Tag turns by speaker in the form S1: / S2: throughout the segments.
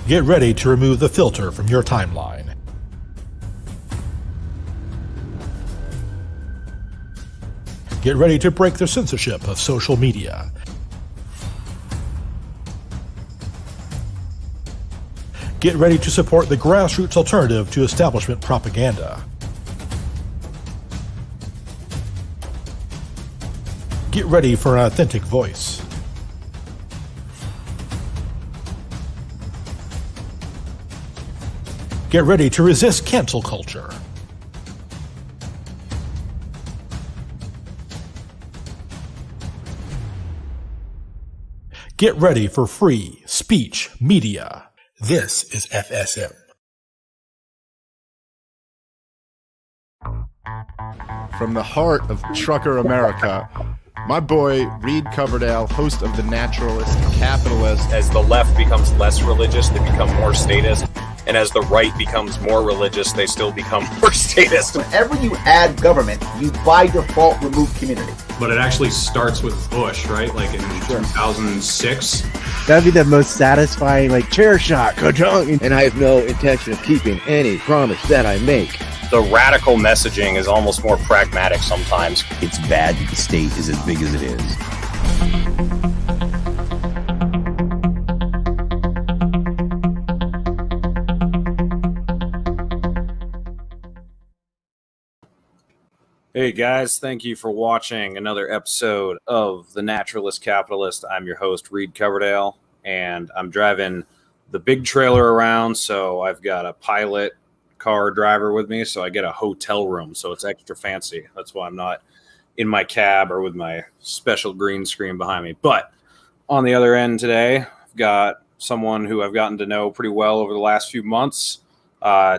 S1: Get ready to remove the filter from your timeline. Get ready to break the censorship of social media. Get ready to support the grassroots alternative to establishment propaganda. Get ready for an authentic voice. Get ready to resist cancel culture. Get ready for free speech media. This is FSM.
S2: From the heart of Trucker America, my boy Reed Coverdale, host of The Naturalist Capitalist.
S3: As the left becomes less religious, they become more statist. And as the right becomes more religious, they still become more statist.
S4: Whenever you add government, you by default remove community.
S5: But it actually starts with Bush, right? Like in 2006.
S6: That'd be the most satisfying, like, chair shot, ka-chunk.
S7: And I have no intention of keeping any promise that I make.
S3: The radical messaging is almost more pragmatic sometimes.
S8: It's bad that the state is as big as it is.
S3: Hey guys, thank you for watching another episode of The Naturalist Capitalist. I'm your host, Reed Coverdale, and I'm driving the big trailer around, so I've got a pilot car driver with me, so I get a hotel room, so it's extra fancy. That's why I'm not in my cab or with my special green screen behind me. But on the other end today, I've got someone who I've gotten to know pretty well over the last few months.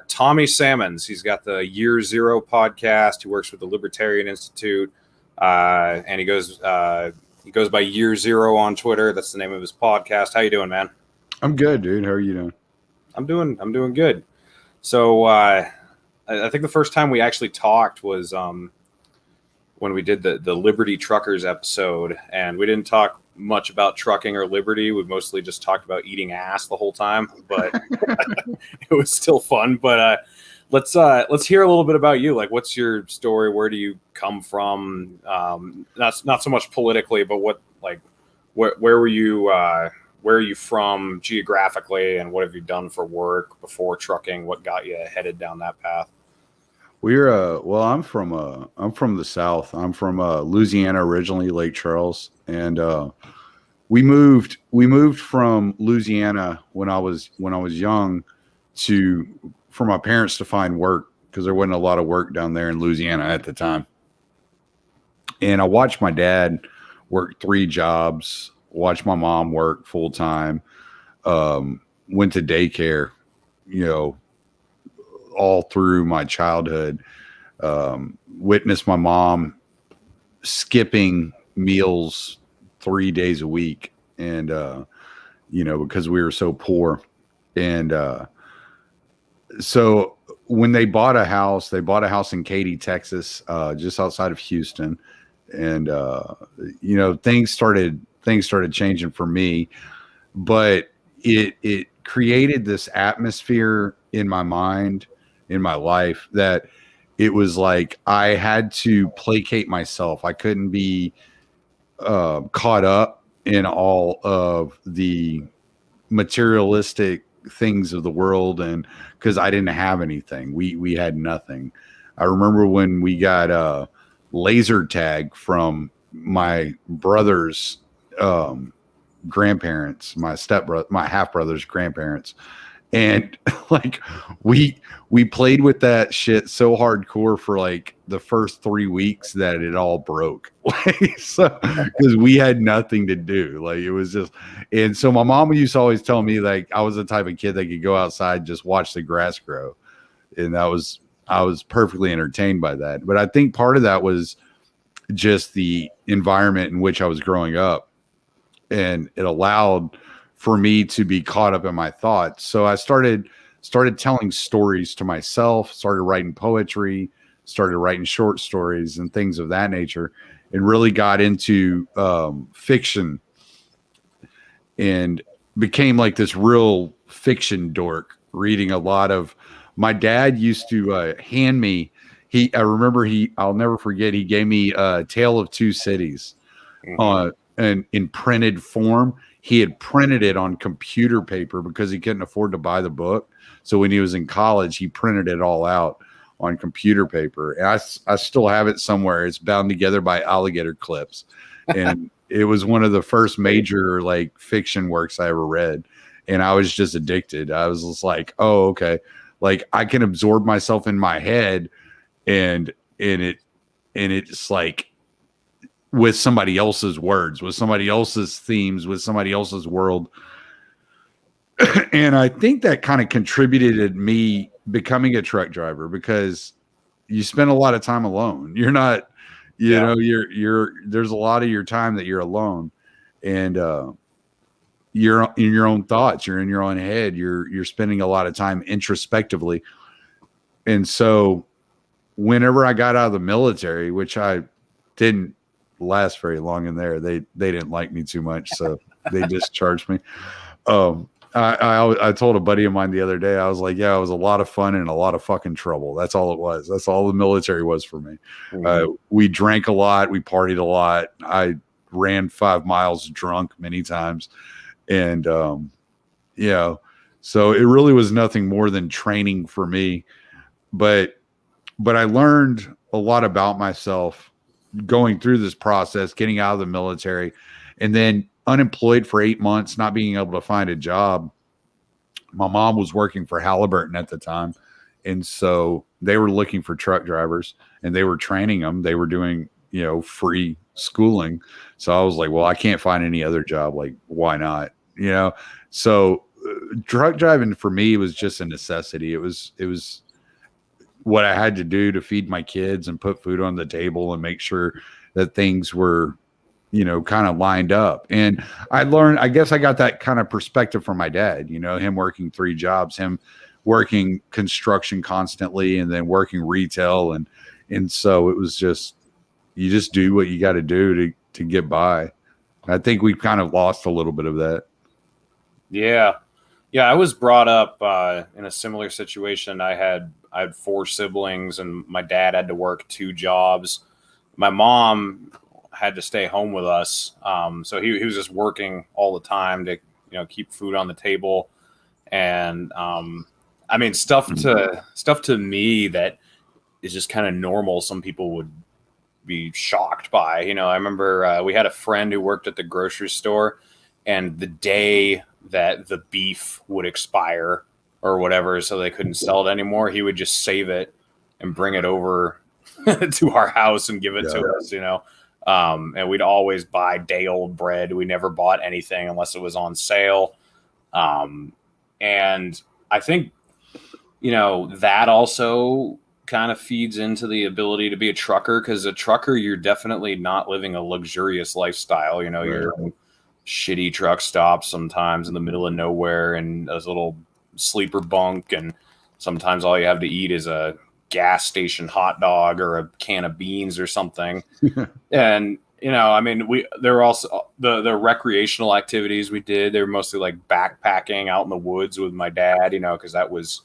S3: Tommy Salmons. He's got the Year Zero podcast. He works with the Libertarian Institute, and he goes by Year Zero on Twitter. That's the name of his podcast. How you doing, man?
S2: I'm good, dude. How are you doing?
S3: I'm doing good. So I think the first time we actually talked was when we did the Liberty Truckers episode, and we didn't talk much about trucking or liberty. We mostly just talked about eating ass the whole time, but it was still fun. But let's hear a little bit about you. Like, what's your story? Where do you come from? Not so much politically, but where were you? Where are you from geographically, and what have you done for work before trucking? What got you headed down that path?
S2: I'm from the South. I'm from Louisiana originally, Lake Charles, and we moved from Louisiana when I was young for my parents to find work, because there wasn't a lot of work down there in Louisiana at the time. And I watched my dad work 3 jobs, watched my mom work full time, went to daycare, all through my childhood, witnessed my mom skipping meals 3 days a week. And, because we were so poor. And, so when they bought a house in Katy, Texas, just outside of Houston. And, things started changing for me, but it created this atmosphere in my mind, in my life, that it was like I had to placate myself. I couldn't be caught up in all of the materialistic things of the world, and because I didn't have anything. We had nothing. I remember when we got a laser tag from my brother's grandparents, my half brother's grandparents. And like we played with that shit so hardcore for like the first 3 weeks that it all broke. So because we had nothing to do. Like it was just, and so my mom used to always tell me, like, I was the type of kid that could go outside and just watch the grass grow. And I was perfectly entertained by that. But I think part of that was just the environment in which I was growing up. And it allowed for me to be caught up in my thoughts. So I started telling stories to myself, started writing poetry, started writing short stories and things of that nature, and really got into fiction and became like this real fiction dork, reading a lot of. My dad used to hand me. I'll never forget. He gave me Tale of Two Cities, and in printed form. He had printed it on computer paper because he couldn't afford to buy the book. So when he was in college, he printed it all out on computer paper. And I still have it somewhere. It's bound together by alligator clips. And it was one of the first major like fiction works I ever read. And I was just addicted. I was just like, oh, okay. Like I can absorb myself in my head and it's like with somebody else's words, with somebody else's themes, with somebody else's world. And I think that kind of contributed to me becoming a truck driver because you spend a lot of time alone. You're not, you know, there's a lot of your time that you're alone and you're in your own thoughts. You're in your own head. You're spending a lot of time introspectively. And so whenever I got out of the military, which I didn't last very long in there, they didn't like me too much. So they discharged me. I told a buddy of mine the other day, I was like, yeah, it was a lot of fun and a lot of fucking trouble. That's all it was. That's all the military was for me. We drank a lot. We partied a lot. I ran 5 miles drunk many times. And, so it really was nothing more than training for me. But I learned a lot about myself going through this process, getting out of the military, and then unemployed for 8 months, not being able to find a job. My mom was working for Halliburton at the time. And so they were looking for truck drivers and they were training them. They were doing, free schooling. So I was like, well, I can't find any other job. Like, why not? So truck driving for me was just a necessity. It was what I had to do to feed my kids and put food on the table and make sure that things were, kind of lined up. And I learned, I guess I got that kind of perspective from my dad, him working 3 jobs, him working construction constantly and then working retail. And so it was just, you just do what you got to do to get by. I think we've kind of lost a little bit of that.
S3: Yeah. I was brought up in a similar situation. I had 4 siblings and my dad had to work 2 jobs. My mom had to stay home with us. So he was just working all the time to, keep food on the table. And stuff to me that is just kind of normal. Some people would be shocked by, I remember we had a friend who worked at the grocery store, and the day that the beef would expire or whatever, so they couldn't sell it anymore, he would just save it and bring it over to our house and give it to us, and we'd always buy day old bread. We never bought anything unless it was on sale. And I think, that also kind of feeds into the ability to be a trucker, because a trucker, you're definitely not living a luxurious lifestyle. You're in shitty truck stops sometimes in the middle of nowhere and a little sleeper bunk. And sometimes all you have to eat is a gas station hot dog or a can of beans or something. And, there were also the recreational activities we did. They were mostly like backpacking out in the woods with my dad, because that was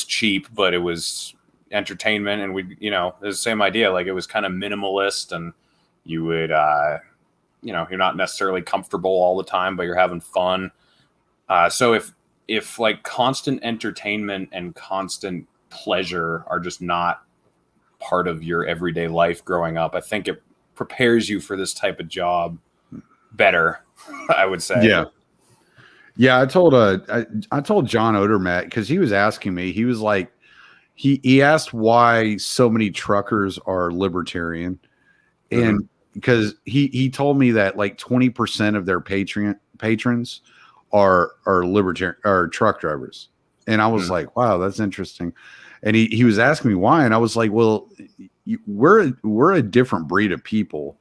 S3: cheap, but it was entertainment. And we, it was the same idea. Like it was kind of minimalist, and you would, you're not necessarily comfortable all the time, but you're having fun. So if like constant entertainment and constant pleasure are just not part of your everyday life growing up, I think it prepares you for this type of job better, I would say.
S2: Yeah. I told John Odermatt, because he was asking me, he was like, he asked why so many truckers are libertarian. And because he told me that like 20% of their patrons are libertarian or truck drivers. And I was like, wow, that's interesting. And he was asking me why. And I was like, well, we're a different breed of people.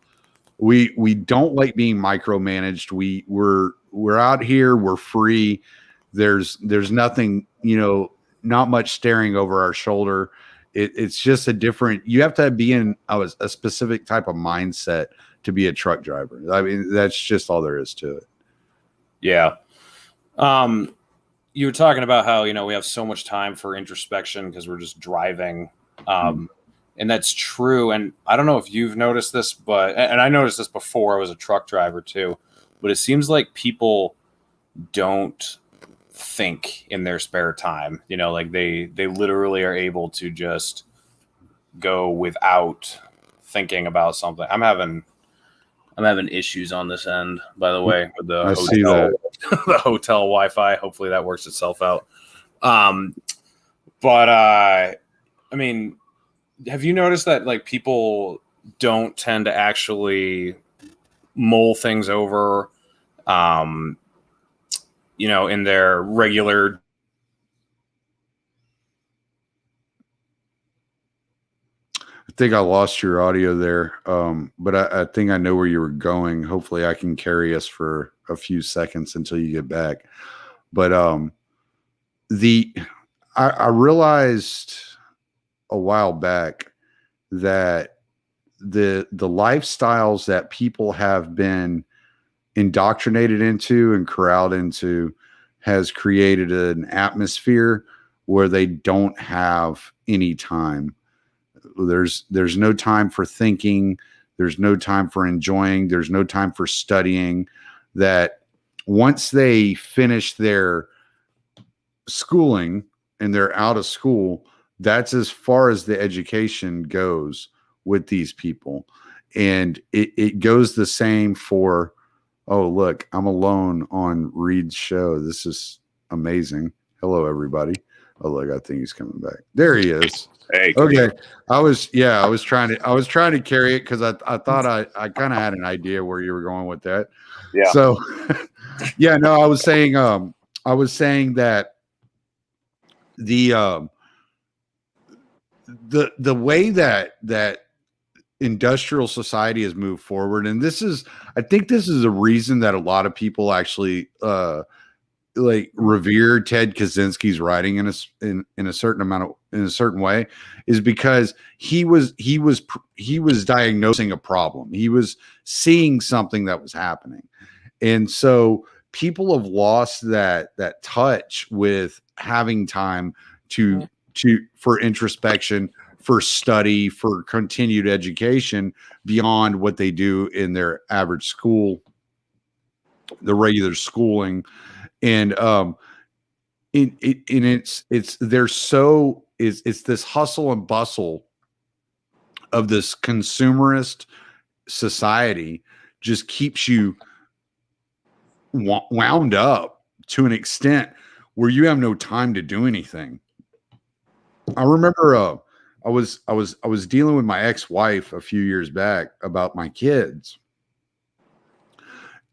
S2: We don't like being micromanaged. We're out here. We're free. There's nothing, not much staring over our shoulder. It's just a different, you have to be in a specific type of mindset to be a truck driver. I mean, that's just all there is to it.
S3: Yeah. you were talking about how, we have so much time for introspection because we're just driving. And that's true. And I don't know if you've noticed this, and I noticed this before I was a truck driver too, but it seems like people don't think in their spare time, like they literally are able to just go without thinking about something. I'm having issues on this end, by the way, with the hotel,
S2: see that.
S3: the hotel Wi-Fi. Hopefully that works itself out. But I mean, have you noticed that like people don't tend to actually mull things over, in their regular.
S2: I think I lost your audio there, but I think I know where you were going. Hopefully I can carry us for a few seconds until you get back. But I realized a while back that the lifestyles that people have been indoctrinated into and corralled into has created an atmosphere where they don't have any time. There's no time for thinking. There's no time for enjoying. There's no time for studying. That once they finish their schooling and they're out of school, that's as far as the education goes with these people. And it goes the same for, oh, look, I'm alone on Reed's show. This is amazing. Hello, everybody. Oh, look, I think he's coming back. There he is.
S3: Hey,
S2: okay. I was trying to carry it because I thought I kind of had an idea where you were going with that.
S3: Yeah.
S2: So yeah, no, I was saying that the way that industrial society has moved forward, and I think this is a reason that a lot of people actually like revere Ted Kaczynski's writing in a certain way, is because he was diagnosing a problem. He was seeing something that was happening. And so people have lost that touch with having time for introspection, for study, for continued education beyond what they do in their average school, the regular schooling. And it's this hustle and bustle of this consumerist society just keeps you wound up to an extent where you have no time to do anything. I remember I was dealing with my ex-wife a few years back about my kids,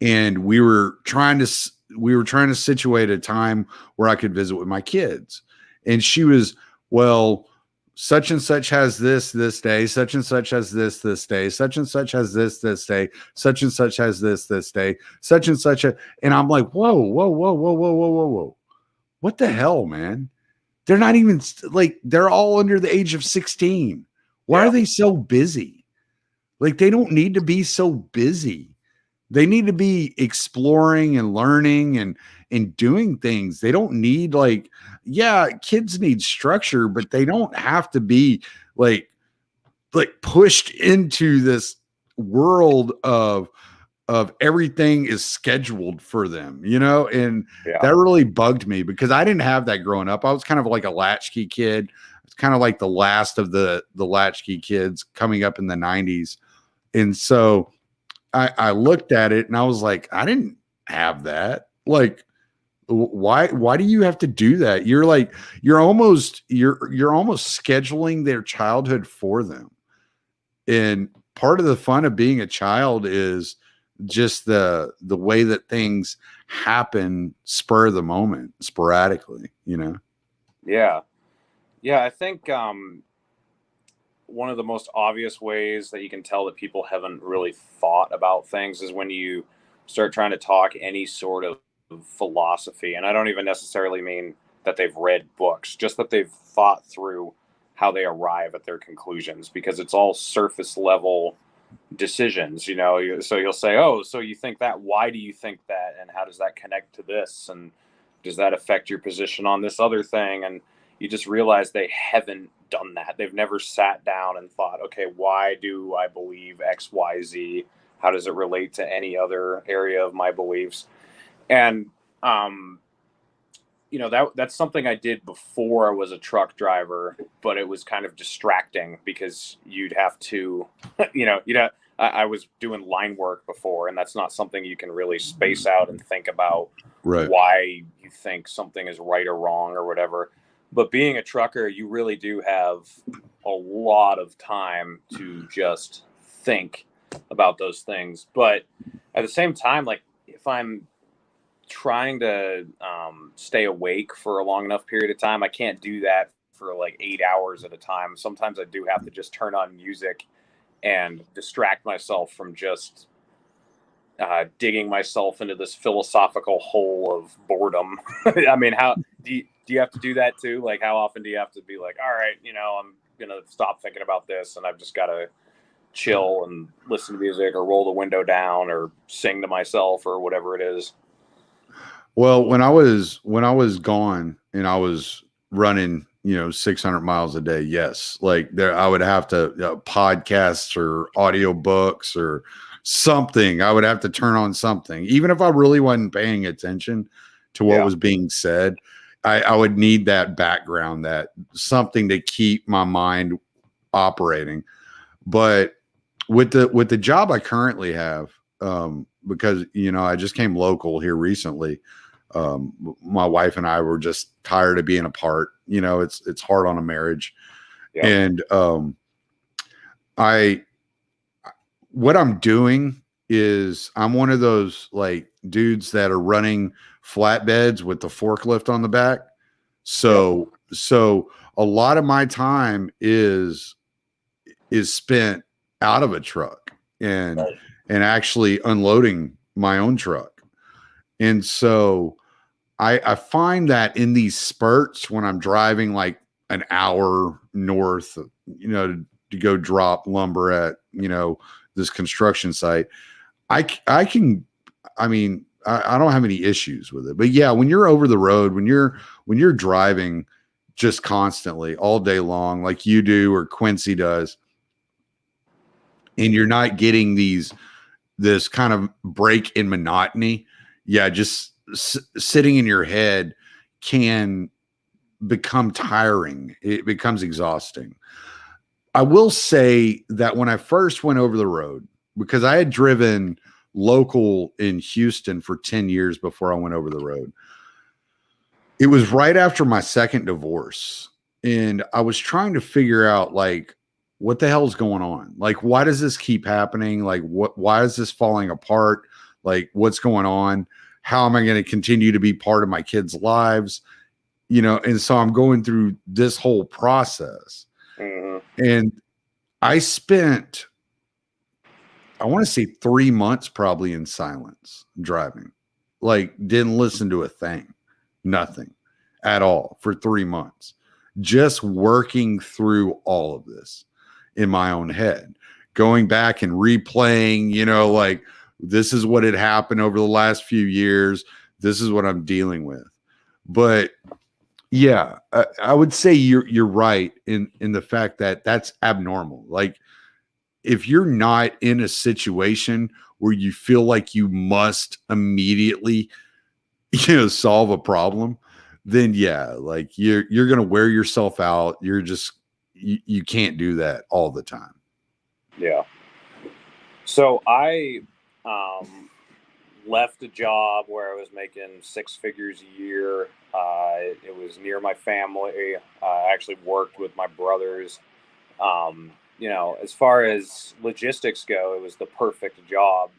S2: and we were trying to situate a time where I could visit with my kids. And she was, well, such and such has this day, such and such has this day, such and such has this day, such and such has this day, such and such. And I'm like, whoa. What the hell, man? They're not even like, they're all under the age of 16. Why are they so busy? Like, they don't need to be so busy. They need to be exploring and learning and doing things. They don't need kids need structure, but they don't have to be like pushed into this world of everything is scheduled for them, and that really bugged me because I didn't have that growing up. I was kind of like a latchkey kid. It's kind of like the last of the latchkey kids coming up in the 90s. And so I looked at it and I was like, I didn't have that. Like, why do you have to do that? You're almost scheduling their childhood for them. And part of the fun of being a child is just the way that things happen spur of the moment, sporadically,
S3: Yeah. I think one of the most obvious ways that you can tell that people haven't really thought about things is when you start trying to talk any sort of philosophy. And I don't even necessarily mean that they've read books, just that they've thought through how they arrive at their conclusions, because it's all surface level decisions, so you'll say, oh, so you think that, why do you think that, and how does that connect to this? And does that affect your position on this other thing? And you just realize they haven't done that. They've never sat down and thought, okay, why do I believe X, Y, Z? How does it relate to any other area of my beliefs? And, you know, that's something I did before I was a truck driver, but it was kind of distracting because you'd have to, I was doing line work before, and that's not something you can really space out and think about why you think something is right or wrong or whatever. But being a trucker, you really do have a lot of time to just think about those things. But at the same time, like if I'm trying to stay awake for a long enough period of time, I can't do that for like 8 hours at a time. Sometimes I do have to just turn on music and distract myself from just digging myself into this philosophical hole of boredom. I mean, how do you have to do that too? Like, how often do you have to be like, all right, I'm gonna stop thinking about this, and I've just got to chill and listen to music or roll the window down or sing to myself or whatever it is?
S2: Well, when I was gone and I was running, 600 miles a day, yes, like there, I would have to podcasts or audio books or something. I would have to turn on something, even if I really wasn't paying attention to what was being said. I would need that background, that something to keep my mind operating. But with the job I currently have, because I just came local here recently. My wife and I were just tired of being apart. It's hard on a marriage. Yeah. And what I'm doing is I'm one of those like dudes that are running flatbeds with the forklift on the back. So a lot of my time is spent out of a truck and actually unloading my own truck. And so I find that in these spurts when I'm driving like an hour north, to go drop lumber at, this construction site, I don't have any issues with it. But yeah, when you're over the road, when you're driving just constantly all day long, like you do, or Quincy does, and you're not getting this kind of break in monotony. Yeah. Just sitting in your head can become tiring. It becomes exhausting. I will say that when I first went over the road, because I had driven local in Houston for 10 years before I went over the road, it was right after my second divorce. And I was trying to figure out, like, what the hell's going on? Like, why does this keep happening? Like, why is this falling apart? Like, what's going on? How am I going to continue to be part of my kids' lives? And so I'm going through this whole process. Mm-hmm. And I spent, I want to say 3 months probably in silence driving, like didn't listen to a thing, nothing at all for 3 months, just working through all of this in my own head, going back and replaying, like, this is what had happened over the last few years. This is what I'm dealing with. But yeah, I would say you're right in the fact that that's abnormal. Like, if you're not in a situation where you feel like you must immediately, solve a problem, then yeah, like you're going to wear yourself out. You're just, you can't do that all the time.
S3: Yeah. So I left a job where I was making 6 figures a year. It was near my family. I actually worked with my brothers. As far as logistics go, it was the perfect job,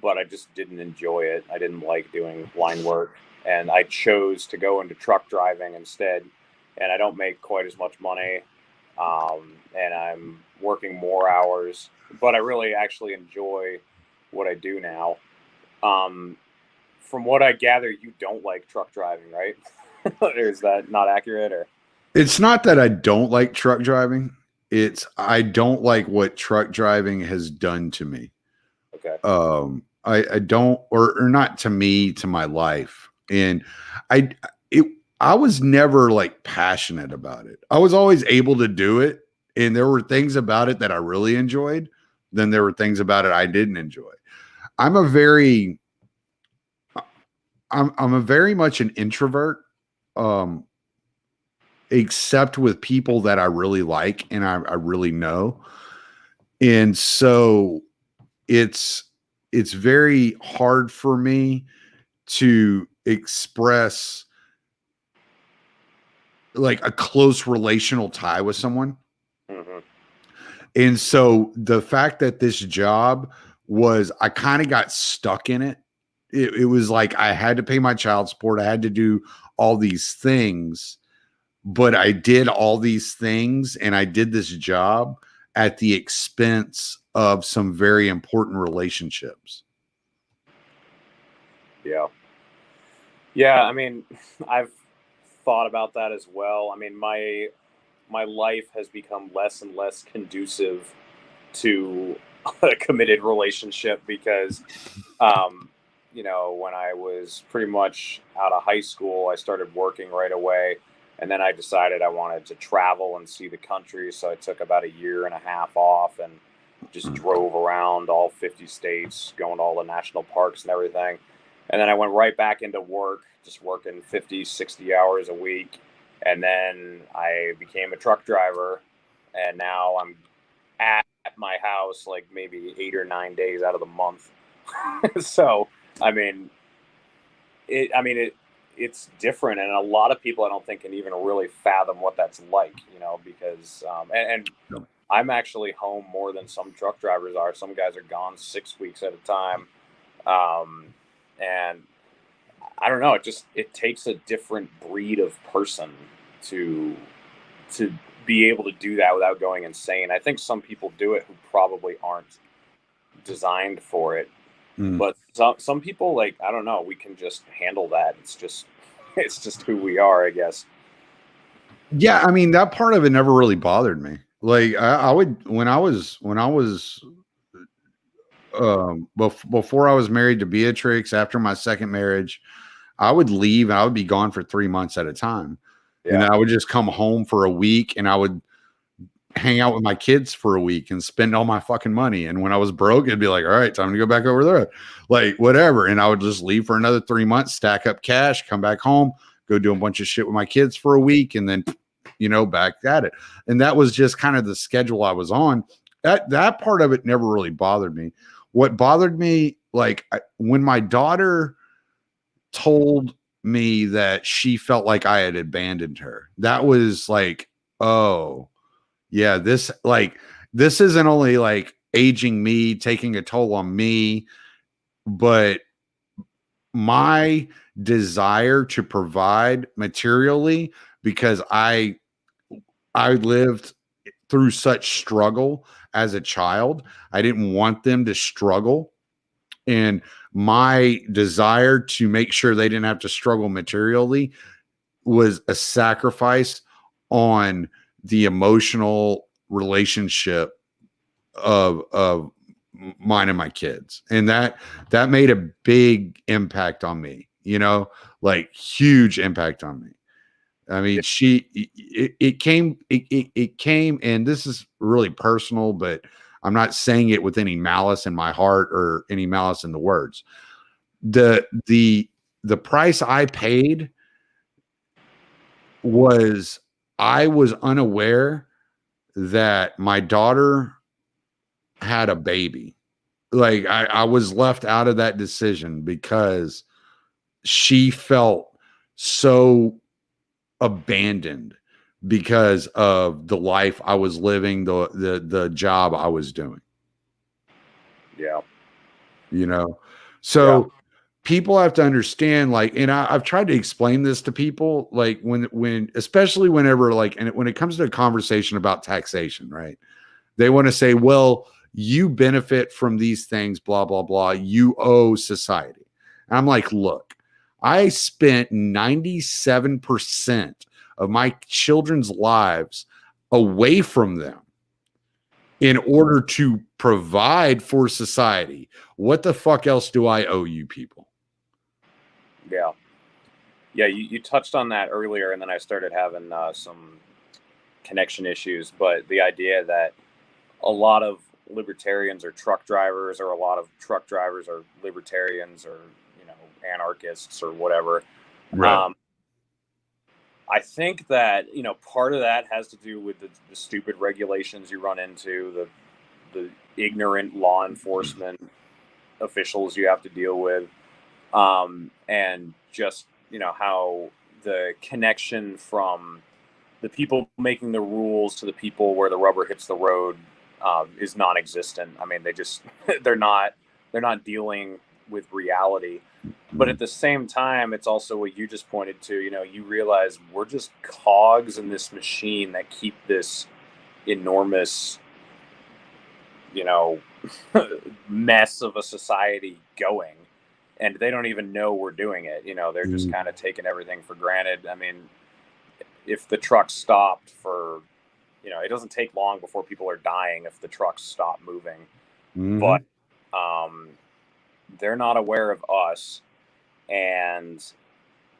S3: but I just didn't enjoy it. I didn't like doing line work, and I chose to go into truck driving instead. And I don't make quite as much money, and I'm working more hours, but I really actually enjoy what I do now. From what I gather, you don't like truck driving, right? Or is that not accurate? Or
S2: it's not that I don't like truck driving. It's I don't like what truck driving has done to me.
S3: Okay.
S2: I don't, or not to me, to my life. And I I was never like passionate about it. I was always able to do it, and there were things about it that I really enjoyed. Then there were things about it I didn't enjoy. I'm a very I'm a very much an introvert. Um, except with people that I really like and I really know. And so it's very hard for me to express like a close relational tie with someone.
S3: Mhm.
S2: And so the fact that this job was, I kind of got stuck in it. It was like I had to pay my child support. I had to do all these things, but I did all these things and I did this job at the expense of some very important relationships.
S3: Yeah. Yeah, I mean, I've thought about that as well. I mean, my life has become less and less conducive to a committed relationship because you know, when I was pretty much out of high school, I started working right away. And then I decided I wanted to travel and see the country. So I took about a year and a half off and just drove around all 50 states, going to all the national parks and everything. And then I went right back into work, just working 50, 60 hours a week. And then I became a truck driver. And now I'm at my house like maybe 8 or 9 days out of the month. So, I mean, it's different, and a lot of people I don't think can even really fathom what that's like, you know, because and I'm actually home more than some truck drivers are. Some guys are gone 6 weeks at a time, and I don't know. It takes a different breed of person to be able to do that without going insane. I think some people do it who probably aren't designed for it. But some people, like, I don't know, we can just handle that. It's just who we are, I guess.
S2: Yeah, I mean, that part of it never really bothered me. Like I would when I was before I was married to Beatrix, after my second marriage, I would leave and I would be gone for 3 months at a time.
S3: Yeah.
S2: And then I would just come home for a week and I would hang out with my kids for a week and spend all my fucking money. And when I was broke, it'd be like, all right, time to go back over there, like whatever. And I would just leave for another 3 months, stack up cash, come back home, go do a bunch of shit with my kids for a week. And then, you know, back at it. And that was just kind of the schedule I was on. That part of it never really bothered me. What bothered me, like when my daughter told me that she felt like I had abandoned her, that was like, oh, yeah, this isn't only like aging me, taking a toll on me, but my desire to provide materially, because I lived through such struggle as a child. I didn't want them to struggle. And my desire to make sure they didn't have to struggle materially was a sacrifice on the emotional relationship of mine and my kids. And that made a big impact on me, you know, like huge impact on me. I mean, it came, and this is really personal, but I'm not saying it with any malice in my heart or any malice in the words. The price I paid was, I was unaware that my daughter had a baby. Like I was left out of that decision because she felt so abandoned because of the life I was living, the job I was doing.
S3: Yeah.
S2: You know, so people have to understand, like, and I've tried to explain this to people, like when especially whenever, like, and when it comes to a conversation about taxation, right? They want to say, well, you benefit from these things, blah, blah, blah. You owe society. And I'm like, look, I spent 97% of my children's lives away from them in order to provide for society. What the fuck else do I owe you people?
S3: Yeah. Yeah, you touched on that earlier, and then I started having some connection issues. But the idea that a lot of libertarians are truck drivers, or a lot of truck drivers are libertarians, or anarchists or whatever.
S2: Right.
S3: I think that part of that has to do with the stupid regulations you run into, the ignorant law enforcement officials you have to deal with, and just how the connection from the people making the rules to the people where the rubber hits the road is non-existent. I mean, they're not dealing with reality. But at the same time, it's also what you just pointed to. You realize we're just cogs in this machine that keep this enormous, mess of a society going, and they don't even know we're doing it. They're just kind of taking everything for granted. I mean, if the trucks stopped for, it doesn't take long before people are dying if the trucks stop moving. But they're not aware of us, and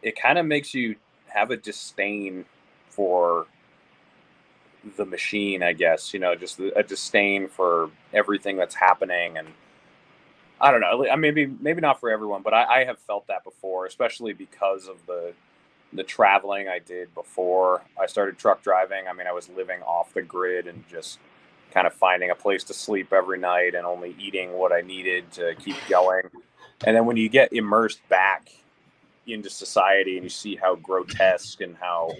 S3: it kind of makes you have a disdain for the machine, I guess, just a disdain for everything that's happening. And I don't know, maybe not for everyone, but I have felt that before, especially because of the traveling I did before I started truck driving. I mean, I was living off the grid and just kind of finding a place to sleep every night and only eating what I needed to keep going. And then when you get immersed back into society and you see how grotesque and how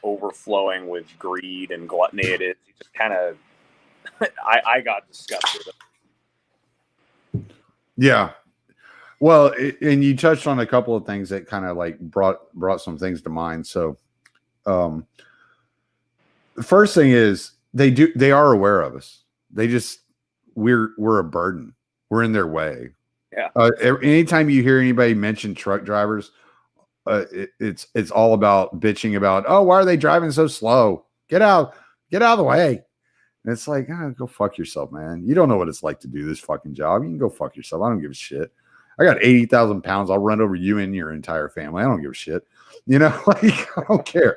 S3: overflowing with greed and gluttony it is, you just kind of, I got disgusted.
S2: Yeah. Well, and you touched on a couple of things that kind of like brought some things to mind. So, the first thing is they are aware of us. We're a burden. We're in their way.
S3: Yeah.
S2: Anytime you hear anybody mention truck drivers, it's all about bitching about, oh, why are they driving so slow? Get out of the way. And it's like, go fuck yourself, man. You don't know what it's like to do this fucking job. You can go fuck yourself. I don't give a shit. I got 80,000 pounds. I'll run over you and your entire family. I don't give a shit. Like, I don't care,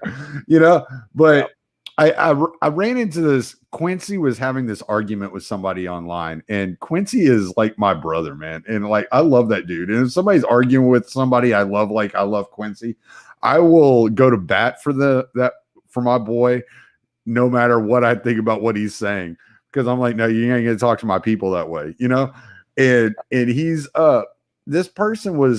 S2: but I ran into this. Quincy was having this argument with somebody online, and Quincy is like my brother, man. And like, I love that dude. And if somebody's arguing with somebody I love Quincy, I will go to bat for my boy, no matter what I think about what he's saying. Because I'm like, no, you ain't gonna talk to my people that way, And he's this person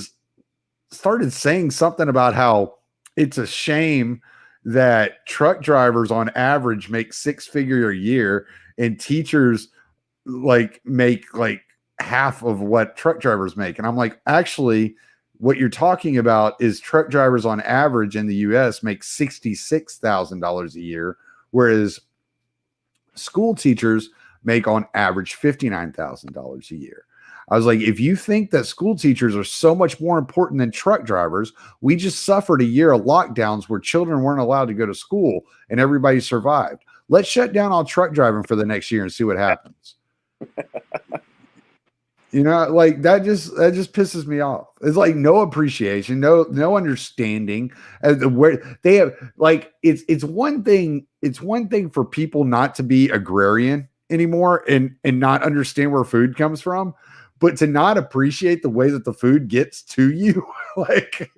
S2: started saying something about how it's a shame that truck drivers on average make 6-figure a year and teachers make half of what truck drivers make. And I'm like, actually, what you're talking about is truck drivers on average in the US make $66,000 a year, whereas school teachers make on average $59,000 a year. I was like, if you think that school teachers are so much more important than truck drivers, we just suffered a year of lockdowns where children weren't allowed to go to school and everybody survived. Let's shut down all truck driving for the next year and see what happens. Like that just pisses me off. It's like no appreciation, no understanding. Where they have it's one thing for people not to be agrarian anymore and not understand where food comes from. But to not appreciate the way that the food gets to you, like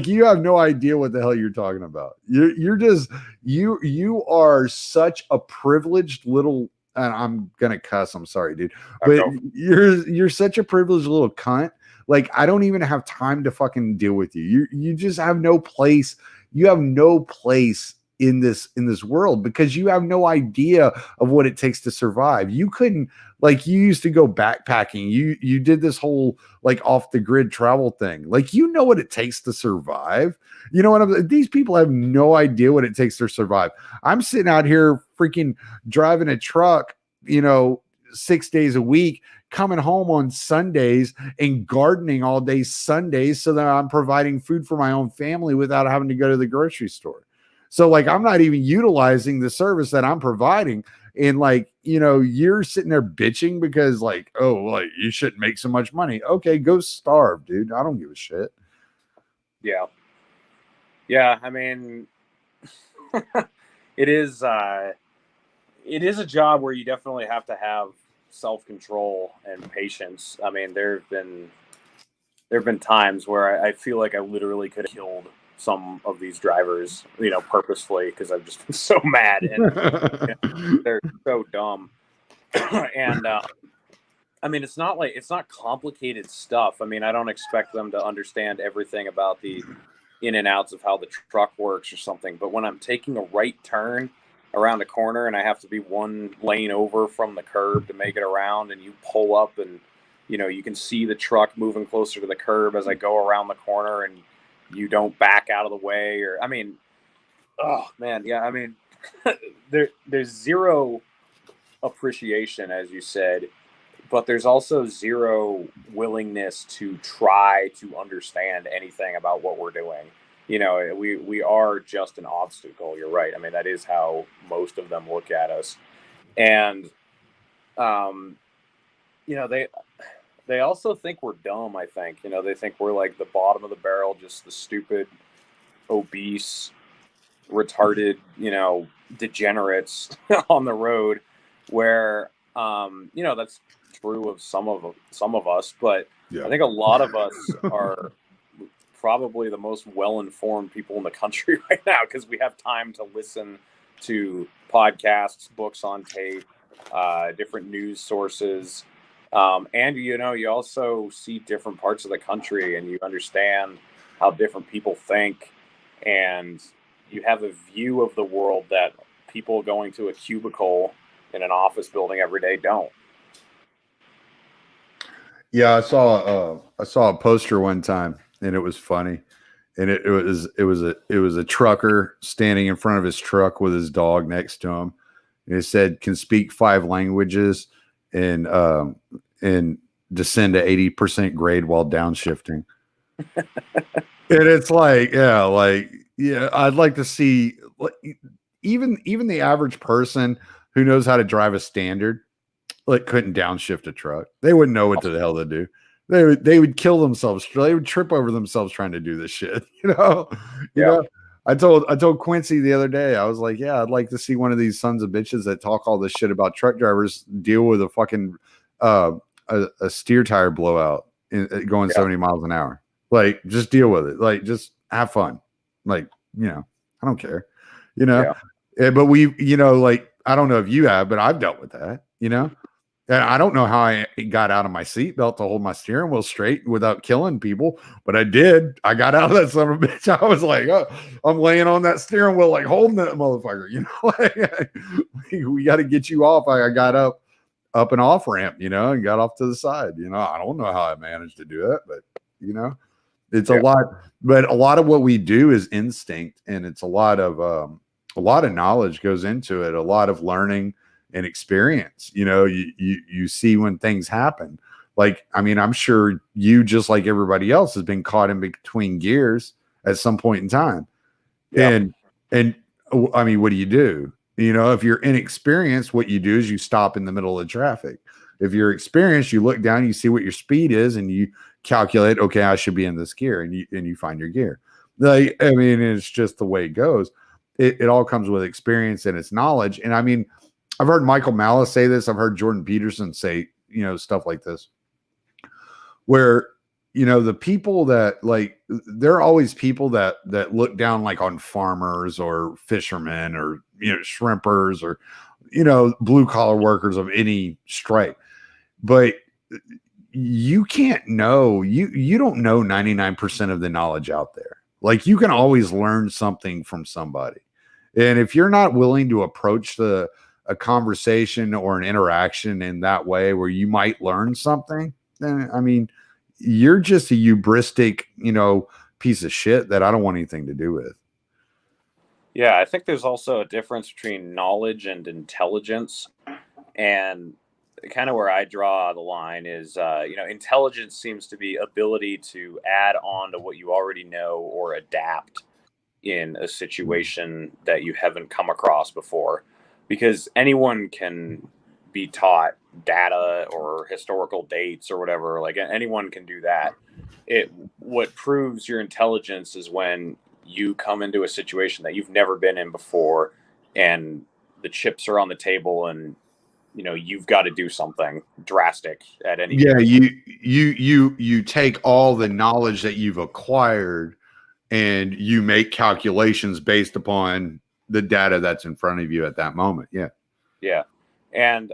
S2: you have no idea what the hell you're talking about. You are such a privileged little, and I'm gonna cuss. I'm sorry, dude, but you're such a privileged little cunt. Like I don't even have time to fucking deal with you. You just have no place. You have no place in this world because you have no idea of what it takes to survive. You couldn't, like, you used to go backpacking. You did this whole like off the grid travel thing. Like, what it takes to survive. You know what these people have no idea what it takes to survive. I'm sitting out here freaking driving a truck, 6 days a week, coming home on Sundays and gardening all day Sundays so that I'm providing food for my own family without having to go to the grocery store. So like, I'm not even utilizing the service that I'm providing. And like, you're sitting there bitching because like, oh, like you shouldn't make so much money. Okay, go starve, dude. I don't give a shit.
S3: Yeah. Yeah, I mean, it is a job where you definitely have to have self-control and patience. I mean, there have been times where I feel like I literally could have killed some of these drivers, purposefully, because I've just been so mad and they're so dumb. And I mean, it's not complicated stuff. I mean, I don't expect them to understand everything about the in and outs of how the truck works or something. But when I'm taking a right turn around a corner and I have to be one lane over from the curb to make it around, and you pull up and you can see the truck moving closer to the curb as I go around the corner, and you don't back out of the way, or I mean, oh man, yeah, I mean, there's zero appreciation, as you said, but there's also zero willingness to try to understand anything about what we're doing. We are just an obstacle. You're right. I mean, that is how most of them look at us. And, they also think we're dumb, I think. They think we're like the bottom of the barrel, just the stupid, obese, retarded, degenerates on the road, where, that's true of some of us, but
S2: Yeah.
S3: I think a lot of us are probably the most well-informed people in the country right now, because we have time to listen to podcasts, books on tape, different news sources. And you also see different parts of the country, and you understand how different people think, and you have a view of the world that people going to a cubicle in an office building every day don't.
S2: Yeah, I saw a poster one time, and it was funny, and it was a trucker standing in front of his truck with his dog next to him, and it said can speak 5 languages and descend to 80% grade while downshifting. And it's like, yeah, I'd like to see even the average person who knows how to drive a standard couldn't downshift a truck. They wouldn't know what the hell to do. They would kill themselves. They would trip over themselves trying to do this shit. You know. I told Quincy the other day, I was like, yeah, I'd like to see one of these sons of bitches that talk all this shit about truck drivers deal with a fucking a steer tire blowout going 70 miles an hour. Like, just deal with it. Like, just have fun. Like, I don't care. But we, I don't know if you have, but I've dealt with that. And I don't know how I got out of my seatbelt to hold my steering wheel straight without killing people, but I did. I got out of that son of a bitch. I was like, oh, I'm laying on that steering wheel, like holding that motherfucker. We got to get you off. I got up and off ramp, and got off to the side. I don't know how I managed to do that, but it's a lot. But a lot of what we do is instinct, and it's a lot of knowledge goes into it. A lot of learning and experience. You see when things happen. Like, I mean, I'm sure you, just like everybody else, has been caught in between gears at some point in time. Yeah. And I mean, what do you do? If you're inexperienced, what you do is you stop in the middle of traffic. If you're experienced, you look down, you see what your speed is, and you calculate, okay, I should be in this gear, and you find your gear. I mean, it's just the way it goes. It all comes with experience and it's knowledge. And I mean, I've heard Michael Malice say this. I've heard Jordan Peterson say, stuff like this, where, the people that there are always people that look down on farmers or fishermen or, shrimpers or, blue collar workers of any stripe. But you can't know, you don't know 99% of the knowledge out there. Like, you can always learn something from somebody. And if you're not willing to approach a conversation or an interaction in that way where you might learn something, then I mean, you're just a hubristic, piece of shit that I don't want anything to do with.
S3: Yeah, I think there's also a difference between knowledge and intelligence. And kind of where I draw the line is, intelligence seems to be ability to add on to what you already know or adapt in a situation that you haven't come across before. Because anyone can be taught data or historical dates or whatever. Like, anyone can do that. What proves your intelligence is when you come into a situation that you've never been in before, and the chips are on the table, and you've got to do something drastic at any
S2: Yeah,
S3: given.
S2: you take all the knowledge that you've acquired and you make calculations based upon the data that's in front of you at that moment. Yeah.
S3: Yeah. And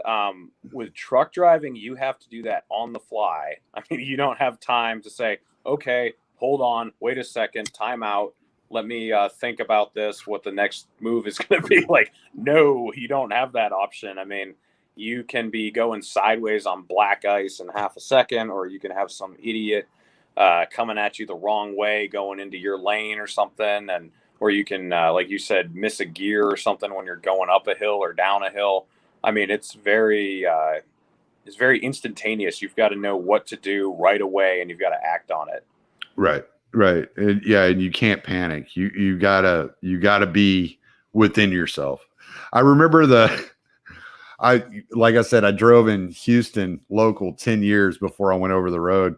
S3: with truck driving, you have to do that on the fly. I mean, you don't have time to say, okay, hold on, wait a second, time out. Let me think about this, what the next move is going to be. Like, no, you don't have that option. I mean, you can be going sideways on black ice in half a second, or you can have some idiot coming at you the wrong way, going into your lane or something. And, or you can, like you said, miss a gear or something when you're going up a hill or down a hill. I mean, it's very instantaneous. You've got to know what to do right away, and you've got to act on it.
S2: Right. And, yeah, and you can't panic. You gotta be within yourself. I remember like I said, I drove in Houston local 10 years before I went over the road.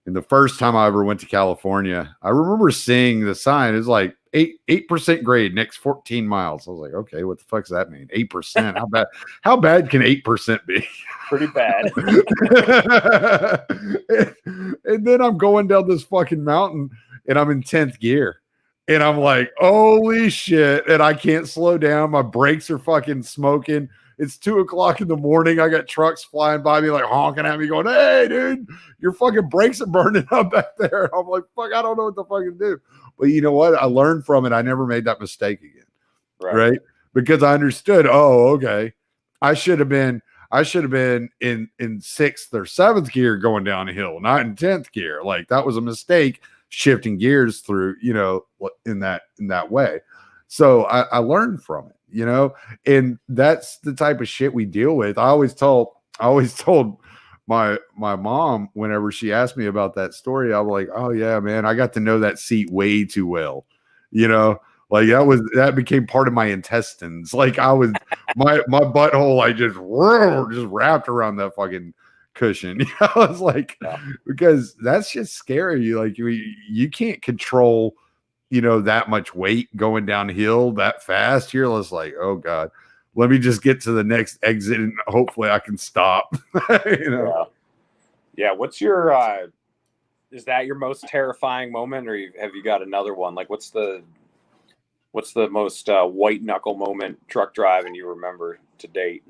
S2: And the first time I ever went to California, I remember seeing the sign. It was like 8% grade next 14 miles. I was like, okay, what the fuck does that mean? 8%? How bad can 8% be?
S3: Pretty bad.
S2: And then I'm going down this fucking mountain and I'm in 10th gear. And I'm like, holy shit. And I can't slow down. My brakes are fucking smoking. It's 2:00 in the morning. I got trucks flying by me, like honking at me, going, hey, dude, your fucking brakes are burning up back there. I'm like, fuck, I don't know what to fucking do. But you know what? I learned from it. I never made that mistake again. Right? Because I understood, oh, okay. I should have been in 6th or 7th gear going down a hill, not in 10th gear. Like that was a mistake, shifting gears through, in that way. So I learned from it. And that's the type of shit we deal with. I always told my mom whenever she asked me about that story, I was like, oh yeah, man, I got to know that seat way too well. Like that became part of my intestines. Like I was my butthole, like just wrapped around that fucking cushion. It's like, because that's just scary. Like you can't control that much weight going downhill that fast. You're just like, oh God, let me just get to the next exit and hopefully I can stop.
S3: Yeah. What's your, is that your most terrifying moment, or have you got another one? Like what's the most white knuckle moment truck driving you remember to date?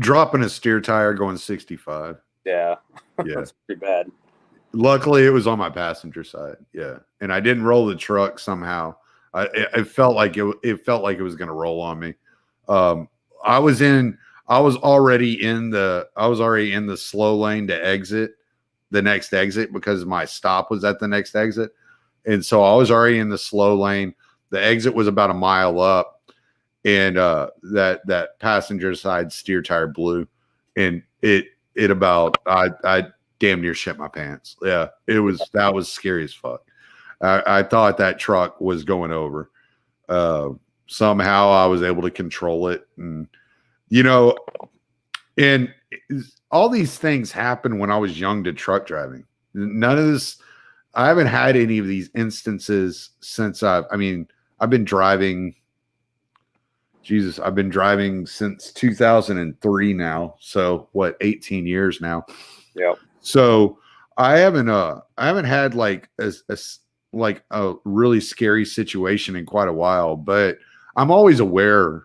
S2: Dropping a steer tire going 65.
S3: Yeah. That's pretty bad.
S2: Luckily, it was on my passenger side. Yeah, and I didn't roll the truck somehow. It felt like it was going to roll on me. I was already in the slow lane to exit the next exit because my stop was at the next exit, and so I was already in the slow lane. The exit was about a mile up, and that passenger side steer tire blew, and I damn near shit my pants. Yeah, that was scary as fuck. I thought that truck was going over. Somehow I was able to control it, and and all these things happened when I was young to truck driving. None of this, I haven't had any of these instances since I've been driving. Jesus, I've been driving since 2003 now. So what, 18 years now.
S3: Yep.
S2: So I haven't had like a really scary situation in quite a while, but I'm always aware,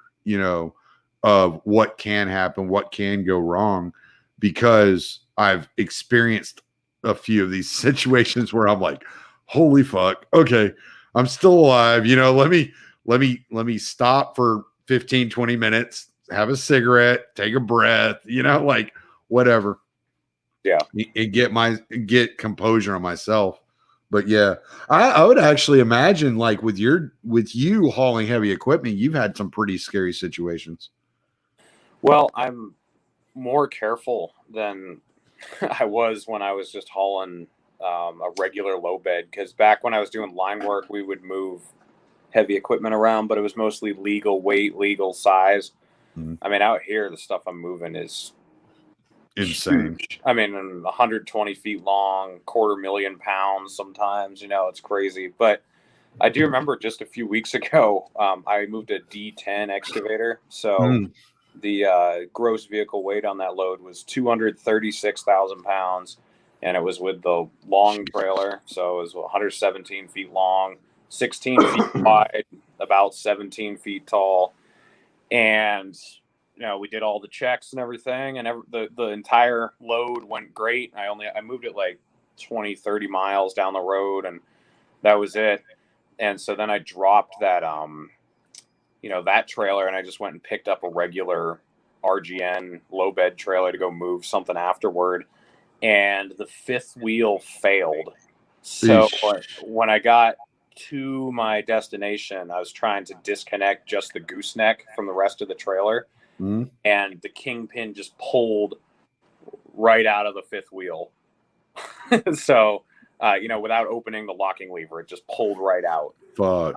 S2: of what can happen, what can go wrong, because I've experienced a few of these situations where I'm like, holy fuck, okay, I'm still alive. Let me stop for 15, 20 minutes, have a cigarette, take a breath, like whatever.
S3: Yeah.
S2: And get composure on myself. But yeah, I would actually imagine, like with you hauling heavy equipment, you've had some pretty scary situations.
S3: Well, I'm more careful than I was when I was just hauling a regular low bed, because back when I was doing line work, we would move heavy equipment around, but it was mostly legal weight, legal size.
S2: Mm-hmm.
S3: I mean, out here, the stuff I'm moving is
S2: insane.
S3: Huge. I mean, 120 feet long, 250,000 pounds sometimes, it's crazy. But I do remember just a few weeks ago, I moved a D10 excavator. So the gross vehicle weight on that load was 236,000 pounds, and it was with the long trailer. So it was 117 feet long, 16 feet wide, about 17 feet tall. And, we did all the checks and everything, and the entire load went great. I moved it like 20, 30 miles down the road, and that was it. And so then I dropped that, that trailer, and I just went and picked up a regular RGN low bed trailer to go move something afterward. And the fifth wheel failed. So when I got to my destination, I was trying to disconnect just the gooseneck from the rest of the trailer. And the kingpin just pulled right out of the fifth wheel. So, without opening the locking lever, it just pulled right out.
S2: Fuck.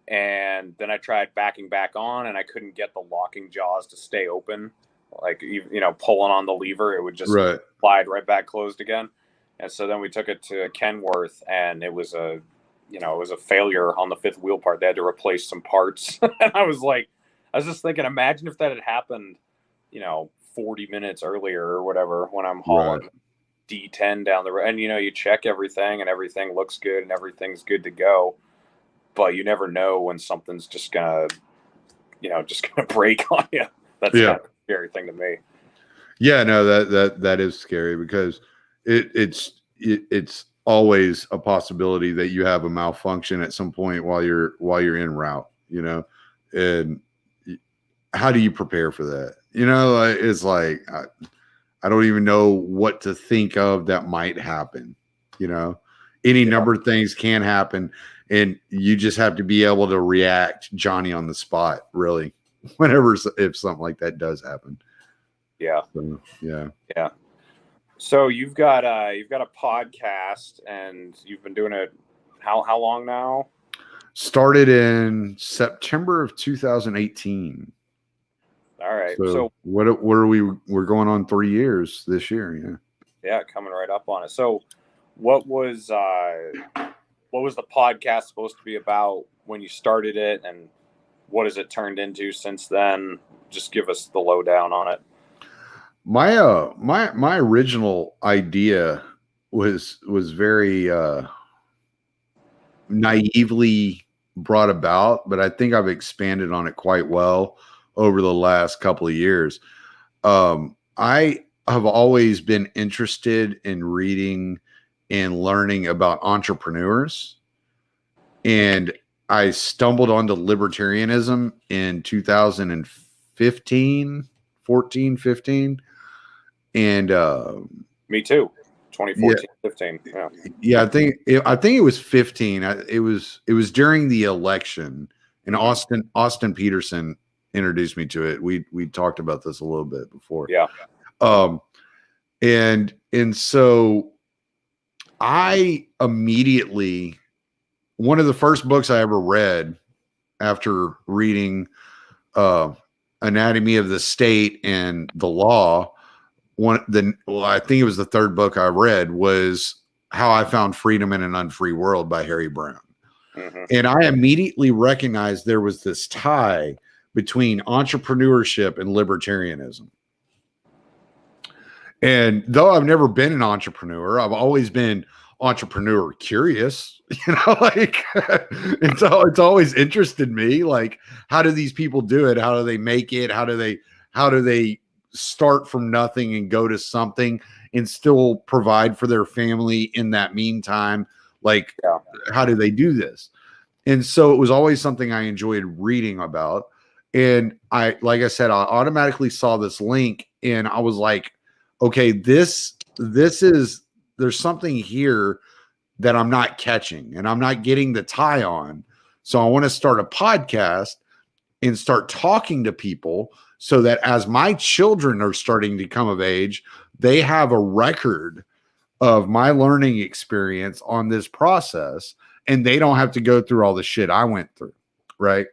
S3: And then I tried backing back on, and I couldn't get the locking jaws to stay open. Like, pulling on the lever, it would just slide right back closed again. And so then we took it to Kenworth, and it was a failure on the fifth wheel part. They had to replace some parts. And I was just thinking, imagine if that had happened, 40 minutes earlier or whatever, when I'm hauling D10 down the road. And, you check everything, and everything looks good, and everything's good to go. But you never know when something's just gonna break on you. That's kind of a scary thing to me.
S2: Yeah, no, that is scary, because it's always a possibility that you have a malfunction at some point while you're en route, and how do you prepare for that? It's like, I don't even know what to think of that might happen. Any number of things can happen, and you just have to be able to react Johnny on the spot, really, if something like that does happen.
S3: Yeah.
S2: So, yeah.
S3: So you've got a podcast, and you've been doing it how long now?
S2: Started in September of 2018.
S3: All right.
S2: So what are we? We're going on 3 years this year. Yeah.
S3: Yeah, coming right up on it. So what was the podcast supposed to be about when you started it, and what has it turned into since then? Just give us the lowdown on it.
S2: My original idea was very naively brought about, but I think I've expanded on it quite well over the last couple of years. I have always been interested in reading and learning about entrepreneurs, and I stumbled onto libertarianism in 2015, and
S3: me too. 2014, 15.
S2: Yeah, I think it was 15. It was during the election, and Austin Peterson introduced me to it. We talked about this a little bit before.
S3: Yeah.
S2: And so I immediately, one of the first books I ever read after reading Anatomy of the State and the Law, I think it was the third book I read, was How I Found Freedom in an Unfree World by Harry Brown. Mm-hmm. And I immediately recognized there was this tie between entrepreneurship and libertarianism. And though I've never been an entrepreneur, I've always been entrepreneur curious, it's always interested me. Like, how do these people do it? How do they make it? How do they start from nothing and go to something and still provide for their family in that meantime? How do they do this? And so it was always something I enjoyed reading about. And like I said, I automatically saw this link, and I was like, okay, there's something here that I'm not catching, and I'm not getting the tie on. So I want to start a podcast and start talking to people, so that as my children are starting to come of age, they have a record of my learning experience on this process, and they don't have to go through all the shit I went through. Right.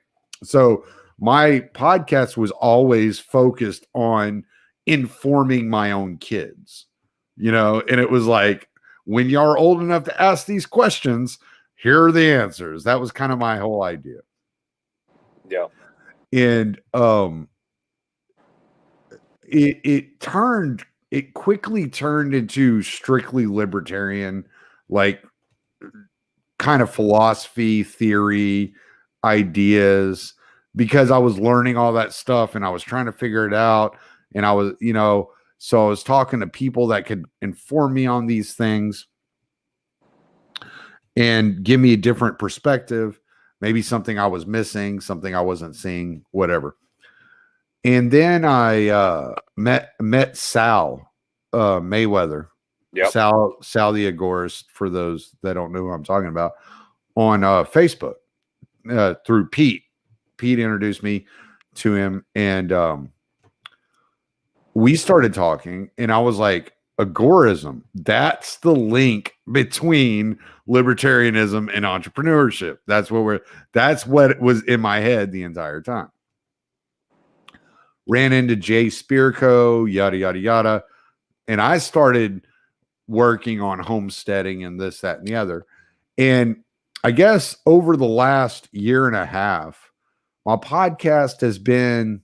S2: So my podcast was always focused on informing my own kids, and it was like, when y'all are old enough to ask these questions, here are the answers. That was kind of my whole idea.
S3: Yeah.
S2: And it quickly turned into strictly libertarian, like kind of philosophy, theory, ideas, because I was learning all that stuff and I was trying to figure it out. And I was, so I was talking to people that could inform me on these things and give me a different perspective, maybe something I was missing, something I wasn't seeing, whatever. And then I met Sal Mayweather,
S3: Yep.
S2: Sal the Agorist, for those that don't know who I'm talking about, on Facebook through Pete. Pete introduced me to him, and we started talking, and I was like, agorism, that's the link between libertarianism and entrepreneurship. That's what was in my head the entire time. Ran into Jay Spirko, yada, yada, yada. And I started working on homesteading and this, that, and the other. And I guess over the last year and a half, my podcast has been,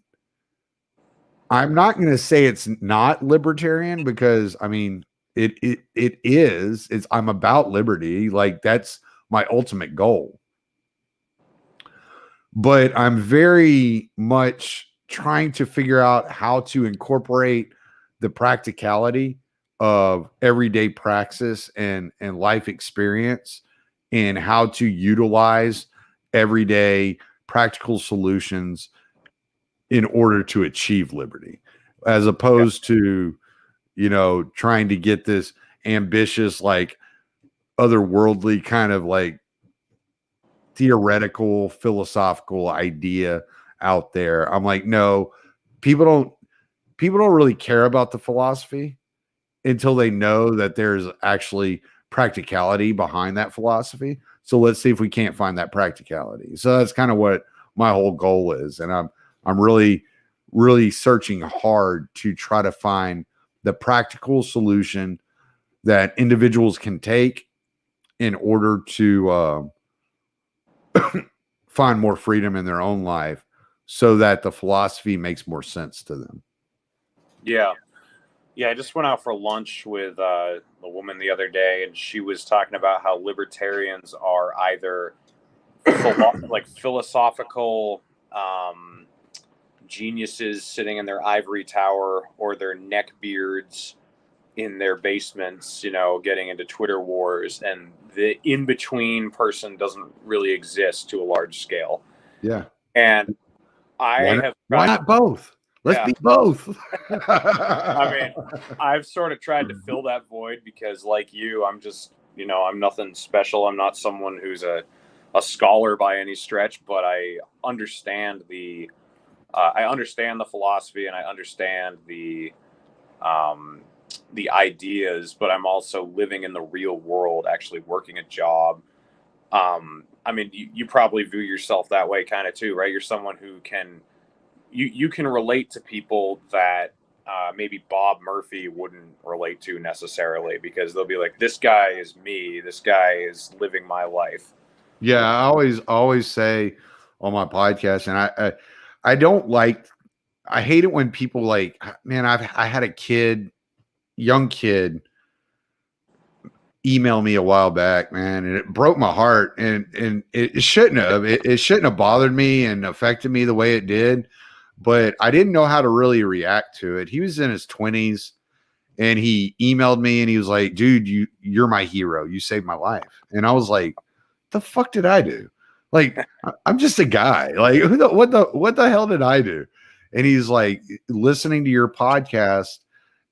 S2: I'm not going to say it's not libertarian, because I mean, it is. I'm about liberty. Like, that's my ultimate goal. But I'm very much trying to figure out how to incorporate the practicality of everyday praxis and life experience, and how to utilize everyday practical solutions in order to achieve liberty, as opposed to, trying to get this ambitious, like otherworldly kind of like theoretical, philosophical idea out there. I'm like, no, people don't really care about the philosophy until they know that there's actually practicality behind that philosophy. So let's see if we can't find that practicality. So that's kind of what my whole goal is. And I'm really, really searching hard to try to find the practical solution that individuals can take in order to find more freedom in their own life, so that the philosophy makes more sense to them.
S3: Yeah. Yeah, I just went out for lunch with a woman the other day, and she was talking about how libertarians are either like philosophical geniuses sitting in their ivory tower, or their neckbeards in their basements, getting into Twitter wars, and the in-between person doesn't really exist to a large scale.
S2: Yeah.
S3: And why
S2: not both? Let's be both.
S3: I mean, I've sort of tried to fill that void, because like you, I'm just, I'm nothing special. I'm not someone who's a scholar by any stretch, but I understand the philosophy, and I understand the ideas, but I'm also living in the real world, actually working a job. I mean, you probably view yourself that way kind of too, right? You're someone who you can relate to people that maybe Bob Murphy wouldn't relate to necessarily, because they'll be like, this guy is me, this guy is living my life.
S2: Yeah, I always say on my podcast, and I hate it when people like, man, I had a young kid email me a while back, man, and it broke my heart, and it shouldn't have. It shouldn't have bothered me and affected me the way it did, but I didn't know how to really react to it. He was in his 20s, and he emailed me, and he was like, dude, you're my hero. You saved my life. And I was like, the fuck did I do? Like, I'm just a guy. Like, what the hell did I do? And he's like, listening to your podcast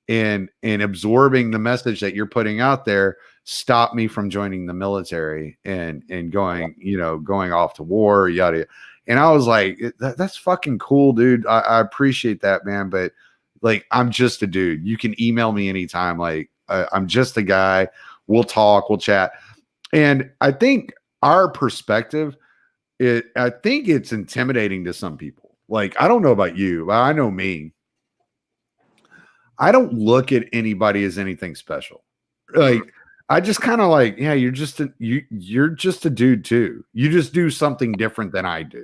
S2: and absorbing the message that you're putting out there stopped me from joining the military and going, going off to war, yada, yada. And I was like, that's fucking cool, dude. I appreciate that, man. But like, I'm just a dude. You can email me anytime. Like, I'm just a guy. We'll talk, we'll chat. And I think our perspective, I think it's intimidating to some people. Like, I don't know about you, but I know me. I don't look at anybody as anything special. Like, I just kind of like, yeah, you're just a dude too. You just do something different than I do.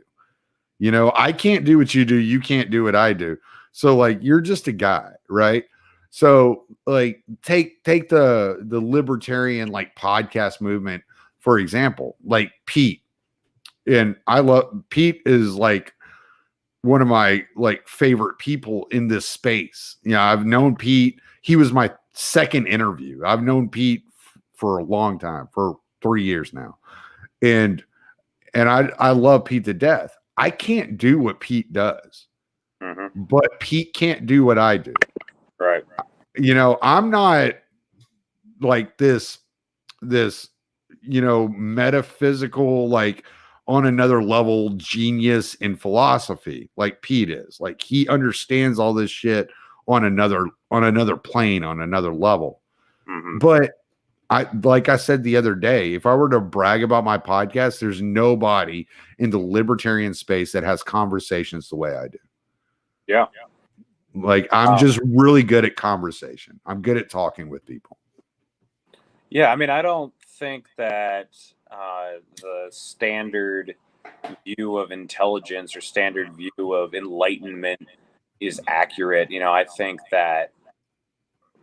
S2: You know, I can't do what you do. You can't do what I do. So like, you're just a guy, right? So like, take the libertarian like podcast movement, for example, like Pete. And I love Pete is like one of my like favorite people in this space. You know, I've known Pete. He was my second interview. I've known Pete for a long time, for 3 years now. And I love Pete to death. I can't do what Pete does, but Pete can't do what I do.
S3: Right.
S2: You know, I'm not like this, you know, metaphysical, like on another level genius in philosophy like Pete is. Like he understands all this shit on another plane, on another level. But like I said the other day, if I were to brag about my podcast, there's nobody in the libertarian space that has conversations the way I do.
S3: Yeah.
S2: Like I'm just really good at conversation. I'm good at talking with people.
S3: Yeah. I mean, I don't think that the standard view of intelligence or standard view of enlightenment is accurate. You know, I think that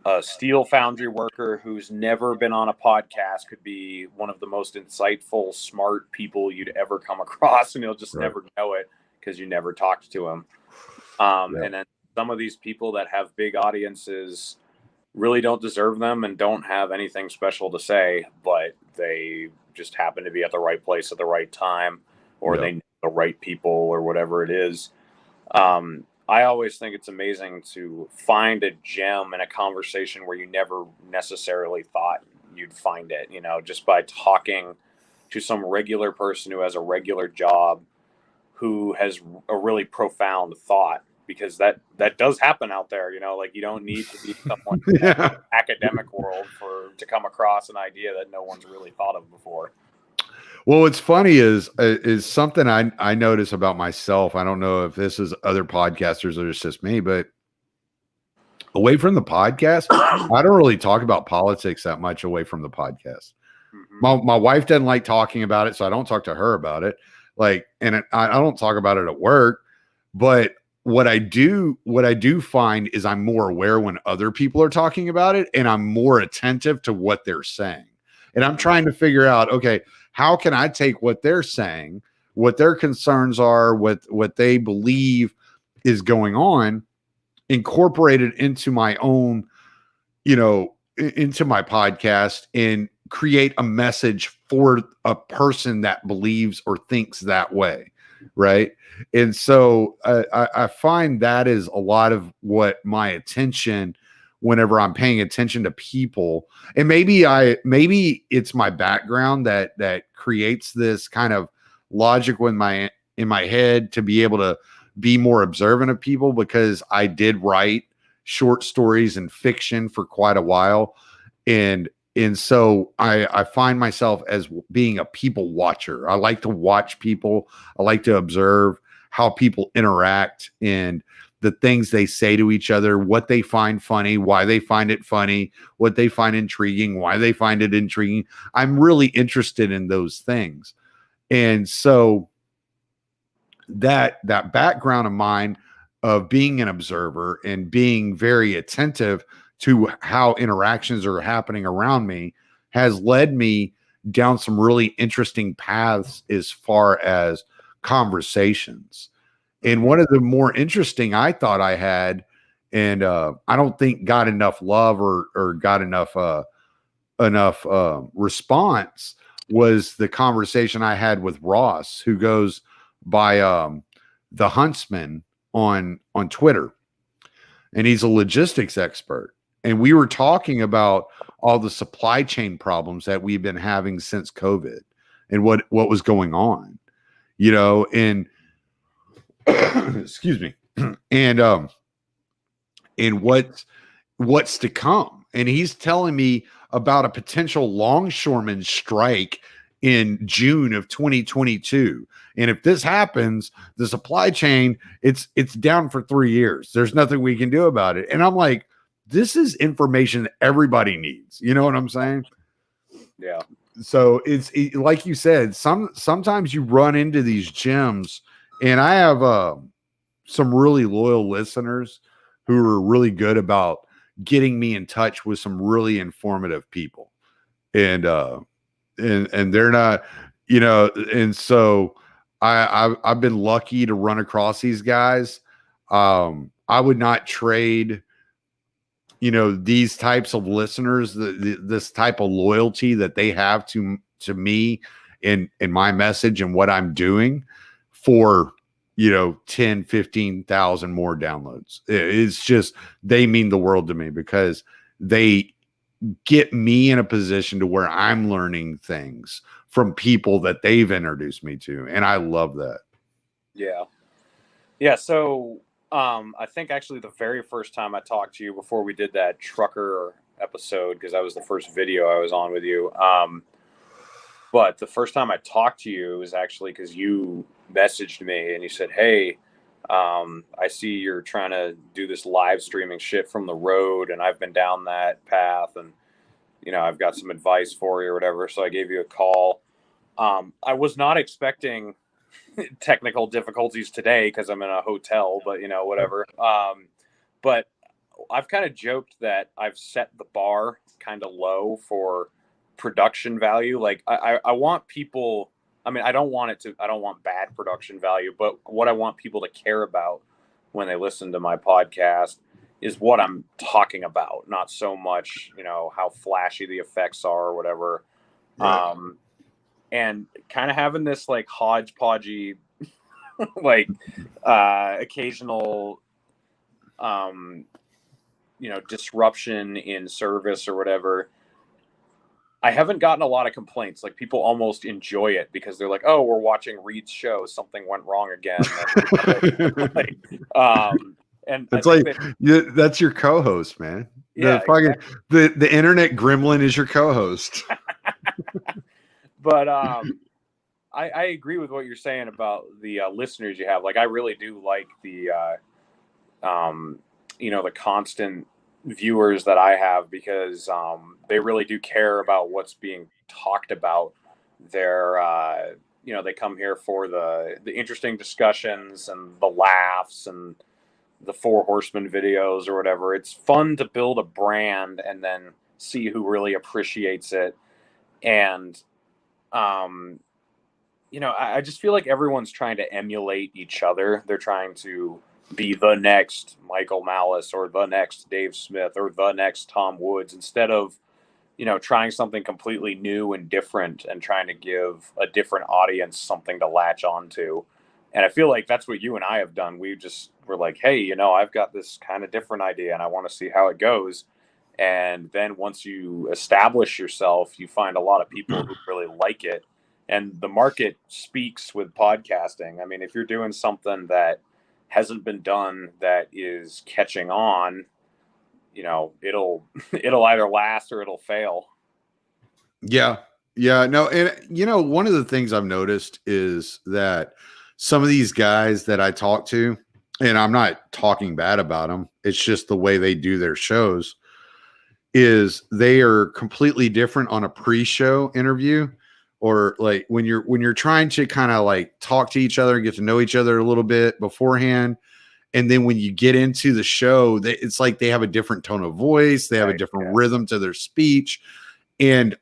S3: a steel foundry worker who's never been on a podcast could be one of the most insightful, smart people you'd ever come across, and you'll just never know it because you never talked to him. And then some of these people that have big audiences really don't deserve them and don't have anything special to say, but they just happen to be at the right place at the right time, or they know the right people or whatever it is. I always think it's amazing to find a gem in a conversation where you never necessarily thought you'd find it, you know, just by talking to some regular person who has a regular job, who has a really profound thought, because that does happen out there, you know, like you don't need to be someone in the academic world to come across an idea that no one's really thought of before.
S2: Well, what's funny is something I notice about myself. I don't know if this is other podcasters or it's just me, but away from the podcast, I don't really talk about politics that much away from the podcast. My wife doesn't like talking about it, so I don't talk to her about it. Like, and I don't talk about it at work. But what I do find is I'm more aware when other people are talking about it, and I'm more attentive to what they're saying. And I'm trying to figure out, okay, how can I take what they're saying, what their concerns are, what they believe is going on, incorporate it into my own, you know, into my podcast, and create a message for a person that believes or thinks that way. Right. And so I find that is a lot of what my attention, whenever I'm paying attention to people, and maybe it's my background that creates this kind of logic in my head to be able to be more observant of people, because I did write short stories and fiction for quite a while. And so I find myself as being a people watcher. I like to watch people. I like to observe how people interact and the things they say to each other, what they find funny, why they find it funny, what they find intriguing, why they find it intriguing. I'm really interested in those things. And so that background of mine of being an observer and being very attentive to how interactions are happening around me has led me down some really interesting paths as far as conversations. And one of the more interesting I thought I had, and I don't think got enough love or got enough response, was the conversation I had with Ross, who goes by the Huntsman on Twitter, and he's a logistics expert. And we were talking about all the supply chain problems that we've been having since COVID and what was going on, you know, and excuse me, and what's to come. And he's telling me about a potential longshoreman strike in June of 2022. And if this happens, the supply chain, it's down for 3 years. There's nothing we can do about it. And I'm like, this is information that everybody needs. You know what I'm saying?
S3: Yeah.
S2: So like you said, sometimes you run into these gems, and I have some really loyal listeners who are really good about getting me in touch with some really informative people, and they're not, and so I've been lucky to run across these guys. I would not trade, these types of listeners, this type of loyalty that they have to me in my message and what I'm doing for 10, 15,000 more downloads. It's just, they mean the world to me because they get me in a position to where I'm learning things from people that they've introduced me to, and I love that.
S3: Yeah. So I think actually the very first time I talked to you before we did that trucker episode, because that was the first video I was on with you. But the first time I talked to you was actually because you messaged me and you said, "Hey, I see you're trying to do this live streaming shit from the road, and I've been down that path, and I've got some advice for you or whatever." So I gave you a call. I was not expecting technical difficulties today because I'm in a hotel, but whatever. But I've kind of joked that I've set the bar kind of low for production value. Like I want people, I don't want bad production value, but what I want people to care about when they listen to my podcast is what I'm talking about, not so much, how flashy the effects are or whatever. Right. And kind of having this like hodgepodgey, like occasional, disruption in service or whatever. I haven't gotten a lot of complaints. Like people almost enjoy it because they're like, "Oh, we're watching Reed's show. Something went wrong again." And
S2: it's like that's your co-host, man.
S3: Yeah,
S2: exactly. the internet gremlin is your co-host.
S3: But I agree with what you're saying about the listeners you have. Like I really do like the the constant viewers that I have because they really do care about what's being talked about. They're they come here for the interesting discussions and the laughs and the Four Horsemen videos or whatever. It's fun to build a brand and then see who really appreciates it. And I just feel like everyone's trying to emulate each other. They're trying to be the next Michael Malice or the next Dave Smith or the next Tom Woods instead of, trying something completely new and different and trying to give a different audience something to latch onto. And I feel like that's what you and I have done. We're like, hey, I've got this kind of different idea and I want to see how it goes. And then once you establish yourself, you find a lot of people who really like it. And the market speaks with podcasting. I mean, if you're doing something that hasn't been done that is catching on, it'll either last or it'll fail.
S2: Yeah. No, and one of the things I've noticed is that some of these guys that I talk to, and I'm not talking bad about them, it's just the way they do their shows, is they are completely different on a pre-show interview, or like when you're trying to kind of like talk to each other and get to know each other a little bit beforehand. And then when you get into the show, it's like they have a different tone of voice. They have a different rhythm to their speech. And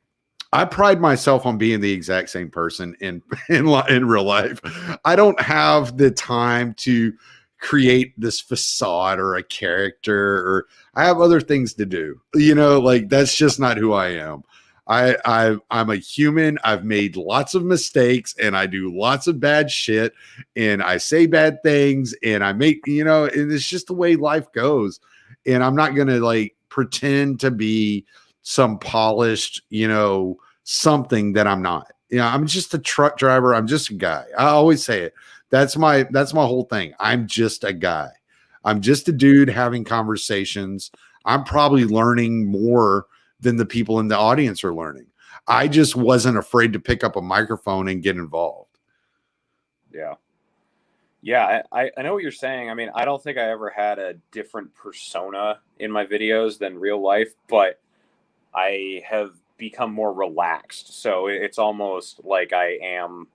S2: I pride myself on being the exact same person in real life. I don't have the time to create this facade or a character, or I have other things to do. Like that's just not who I am. I'm a human. I've made lots of mistakes and I do lots of bad shit and I say bad things and I make, and it's just the way life goes. And I'm not going to like pretend to be some polished, something that I'm not. I'm just a truck driver. I'm just a guy. I always say it. That's my whole thing. I'm just a guy. I'm just a dude having conversations. I'm probably learning more than the people in the audience are learning. I just wasn't afraid to pick up a microphone and get involved.
S3: Yeah. Yeah, I know what you're saying. I mean, I don't think I ever had a different persona in my videos than real life, but I have become more relaxed. So it's almost like I am,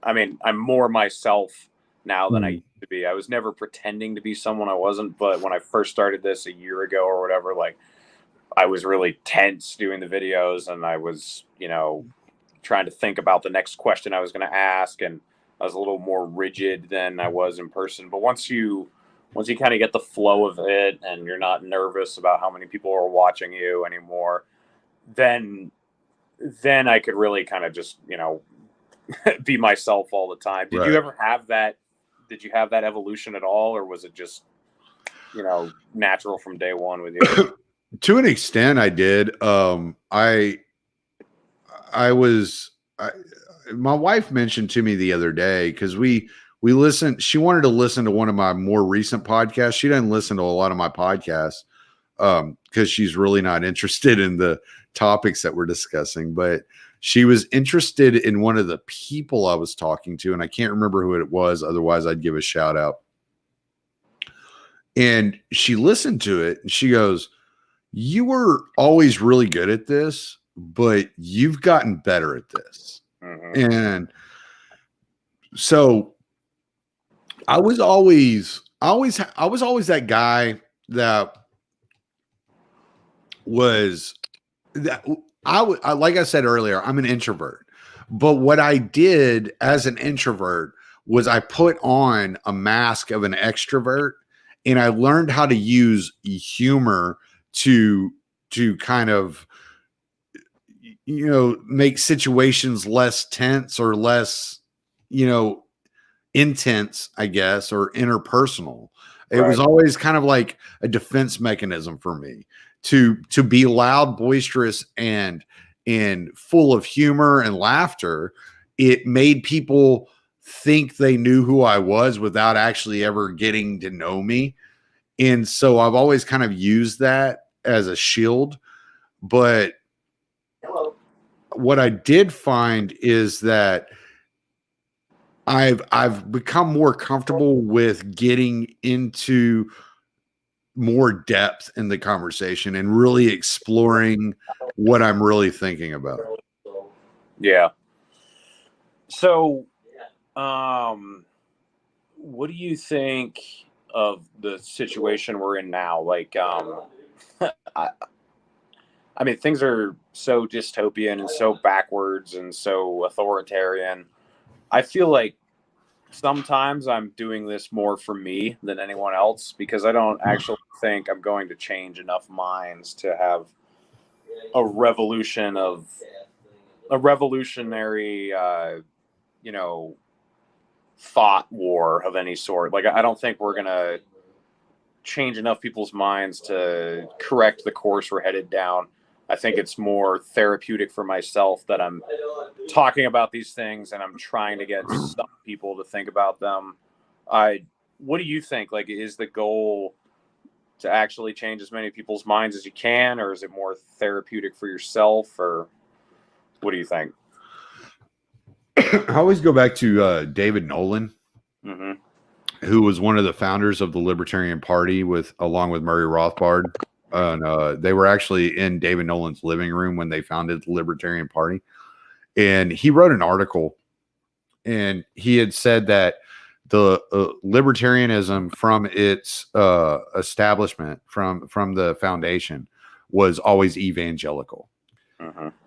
S3: I'm more myself now than I used to be. I was never pretending to be someone I wasn't, but when I first started this a year ago or whatever, like I was really tense doing the videos, and I was, trying to think about the next question I was going to ask, and I was a little more rigid than I was in person. But once you kind of get the flow of it, and you're not nervous about how many people are watching you anymore, then I could really kind of just, be myself all the time. Did you ever have that? Did you have that evolution at all, or was it just, natural from day one with you?
S2: To an extent, I did. My wife mentioned to me the other day, because we listened. She wanted to listen to one of my more recent podcasts. She doesn't listen to a lot of my podcasts because she's really not interested in the topics that we're discussing. But she was interested in one of the people I was talking to, and I can't remember who it was. Otherwise, I'd give a shout out. And she listened to it, and she goes, "You were always really good at this, but you've gotten better at this." Mm-hmm. And so I was always that guy that was that I like I said earlier, I'm an introvert. But what I did as an introvert was I put on a mask of an extrovert, and I learned how to use humor to kind of, make situations less tense or less, intense, I guess, or interpersonal. It was always kind of like a defense mechanism for me to be loud, boisterous, and full of humor and laughter. It made people think they knew who I was without actually ever getting to know me. And so I've always kind of used that as a shield. But what I did find is that I've become more comfortable with getting into more depth in the conversation and really exploring what I'm really thinking about.
S3: Yeah. So, what do you think of the situation we're in now? Like, I mean, things are so dystopian and so backwards and so authoritarian. I feel like sometimes I'm doing this more for me than anyone else, because I don't actually think I'm going to change enough minds to have a revolutionary, thought war of any sort. Like, I don't think we're going to change enough people's minds to correct the course we're headed down. I think it's more therapeutic for myself that I'm talking about these things, and I'm trying to get some people to think about them. What do you think? Like, is the goal to actually change as many people's minds as you can, or is it more therapeutic for yourself, or what do you think?
S2: I always go back to David Nolan, who was one of the founders of the Libertarian Party along with Murray Rothbard. And they were actually in David Nolan's living room when they founded the Libertarian Party. And he wrote an article, and he had said that the libertarianism from its establishment, from the foundation, was always evangelical.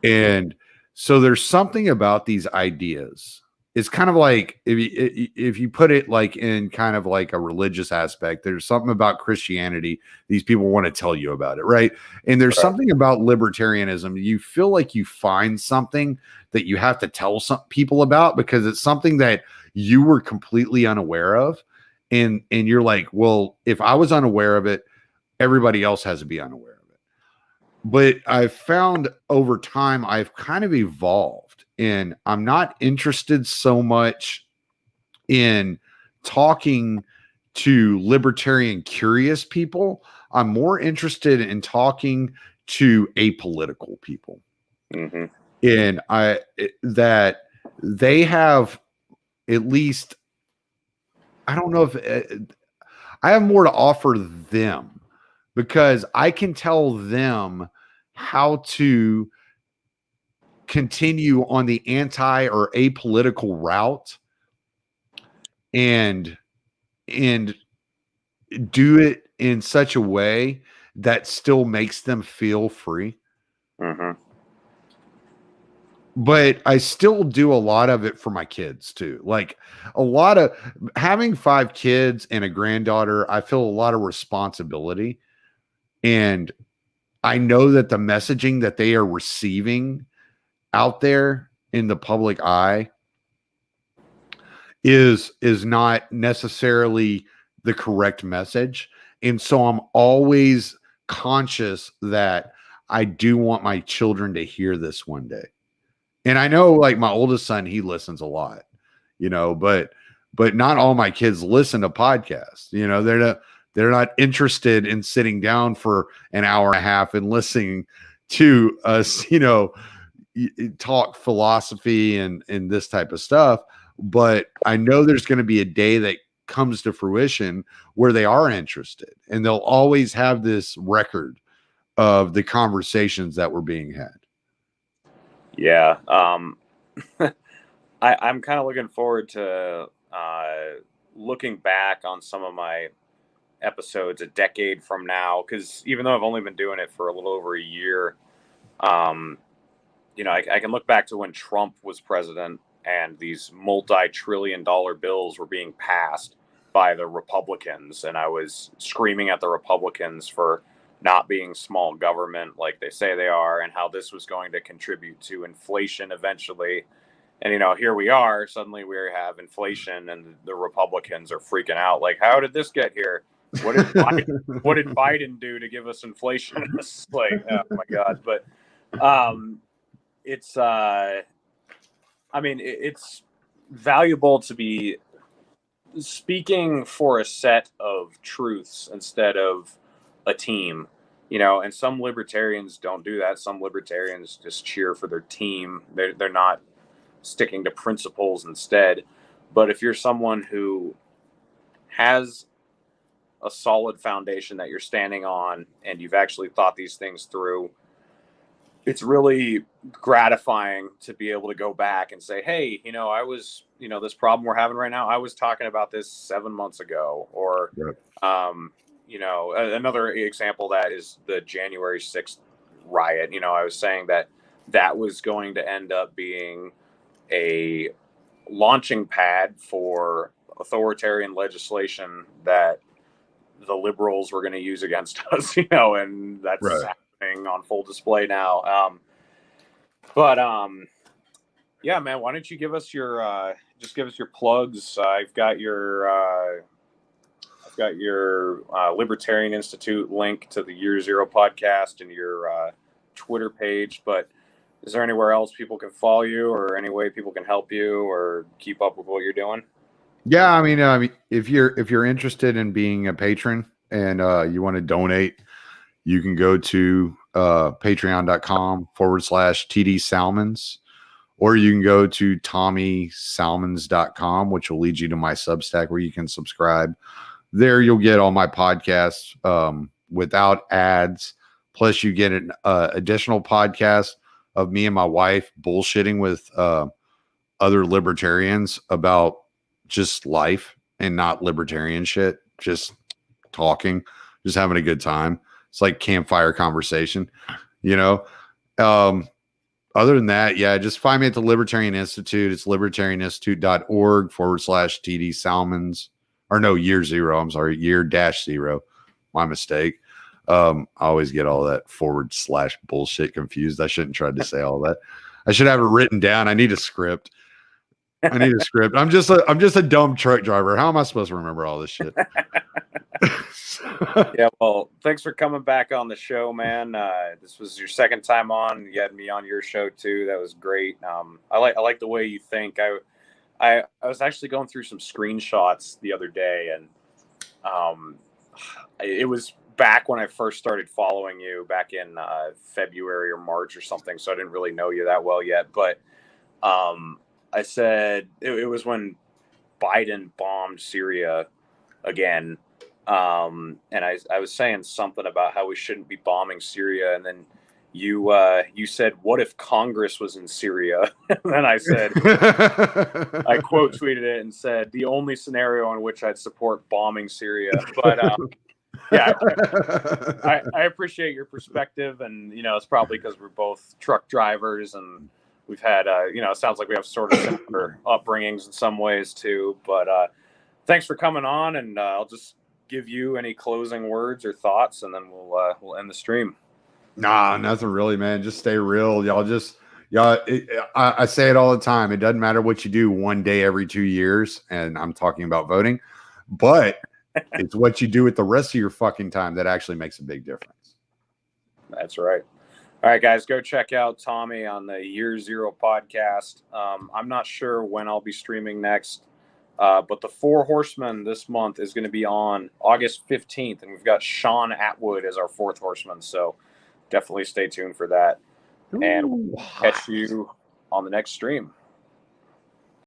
S2: And so there's something about these ideas. It's kind of like, if you put it like in kind of like a religious aspect, there's something about Christianity. These people want to tell you about it, right? And there's something about libertarianism. You feel like you find something that you have to tell some people about, because it's something that you were completely unaware of. And you're like, well, if I was unaware of it, everybody else has to be unaware of it. But I've found over time, I've kind of evolved. And I'm not interested so much in talking to libertarian curious people. I'm more interested in talking to apolitical people. And that they have at least, I don't know if I have more to offer them, because I can tell them how to continue on the anti or apolitical route and do it in such a way that still makes them feel free.
S3: Mm-hmm.
S2: But I still do a lot of it for my kids too. Like a lot of having 5 kids and a granddaughter, I feel a lot of responsibility. And I know that the messaging that they are receiving out there in the public eye is not necessarily the correct message. And so I'm always conscious that I do want my children to hear this one day. And I know like my oldest son, he listens a lot, but not all my kids listen to podcasts. They're not interested in sitting down for an hour and a half and listening to us, talk philosophy and this type of stuff. But I know there's going to be a day that comes to fruition where they are interested, and they'll always have this record of the conversations that were being had.
S3: Yeah. I'm kind of looking forward to looking back on some of my episodes a decade from now, because even though I've only been doing it for a little over a year, I can look back to when Trump was president and these multi-trillion-dollar bills were being passed by the Republicans, and I was screaming at the Republicans for not being small government like they say they are, and how this was going to contribute to inflation eventually. And, here we are, suddenly we have inflation and the Republicans are freaking out. Like, how did this get here? What did Biden do to give us inflation? It's like, oh my God. But it's valuable to be speaking for a set of truths instead of a team, and some libertarians don't do that. Some libertarians just cheer for their team. They're not sticking to principles instead. But if you're someone who has a solid foundation that you're standing on and you've actually thought these things through, it's really gratifying to be able to go back and say, hey, I was, this problem we're having right now, I was talking about this 7 months ago. Or, another example that is the January 6th riot. I was saying that was going to end up being a launching pad for authoritarian legislation that the liberals were going to use against us, and that's happening on full display now. Yeah, man, why don't you give us your plugs? I've got your Libertarian Institute link to the Year Zero podcast and your Twitter page, but is there anywhere else people can follow you, or any way people can help you or keep up with what you're doing?
S2: Yeah, I mean, if you're interested in being a patron and you want to donate, you can go to patreon.com/TD Salmons, or you can go to TommySalmons.com, which will lead you to my Substack where you can subscribe. There you'll get all my podcasts without ads. Plus you get an additional podcast of me and my wife bullshitting with other libertarians about just life and not libertarian shit, just talking, just having a good time. It's like campfire conversation, other than that, yeah, just find me at the Libertarian Institute. It's libertarianinstitute.org/TD Salmons, or no, Year Zero. I'm sorry, Year-0. My mistake. I always get all that / bullshit confused. I shouldn't try to say all that. I should have it written down. I need a script. I'm just a dumb truck driver. How am I supposed to remember all this shit?
S3: Yeah, well, thanks for coming back on the show, man. This was your second time on. You had me on your show too. That was great. I like the way you think. I was actually going through some screenshots the other day, and it was back when I first started following you back in February or March or something. So I didn't really know you that well yet, but I said it was when Biden bombed Syria again. And I was saying something about how we shouldn't be bombing Syria. And then you said, "What if Congress was in Syria?" And then I said, I quote tweeted it and said, "The only scenario in which I'd support bombing Syria." But yeah, I appreciate your perspective, and it's probably because we're both truck drivers, and we've had it sounds like we have sort of similar upbringings in some ways too. But thanks for coming on, and I'll just give you any closing words or thoughts, and then we'll end the stream.
S2: Nah, nothing really, man. Just stay real. I say it all the time. It doesn't matter what you do one day every 2 years. And I'm talking about voting, but it's what you do with the rest of your fucking time that actually makes a big difference.
S3: That's right. All right, guys, go check out Tommy on the Year Zero podcast. I'm not sure when I'll be streaming next, but the Four Horsemen this month is going to be on August 15th. And we've got Sean Atwood as our fourth horseman. So definitely stay tuned for that. And we'll catch you on the next stream.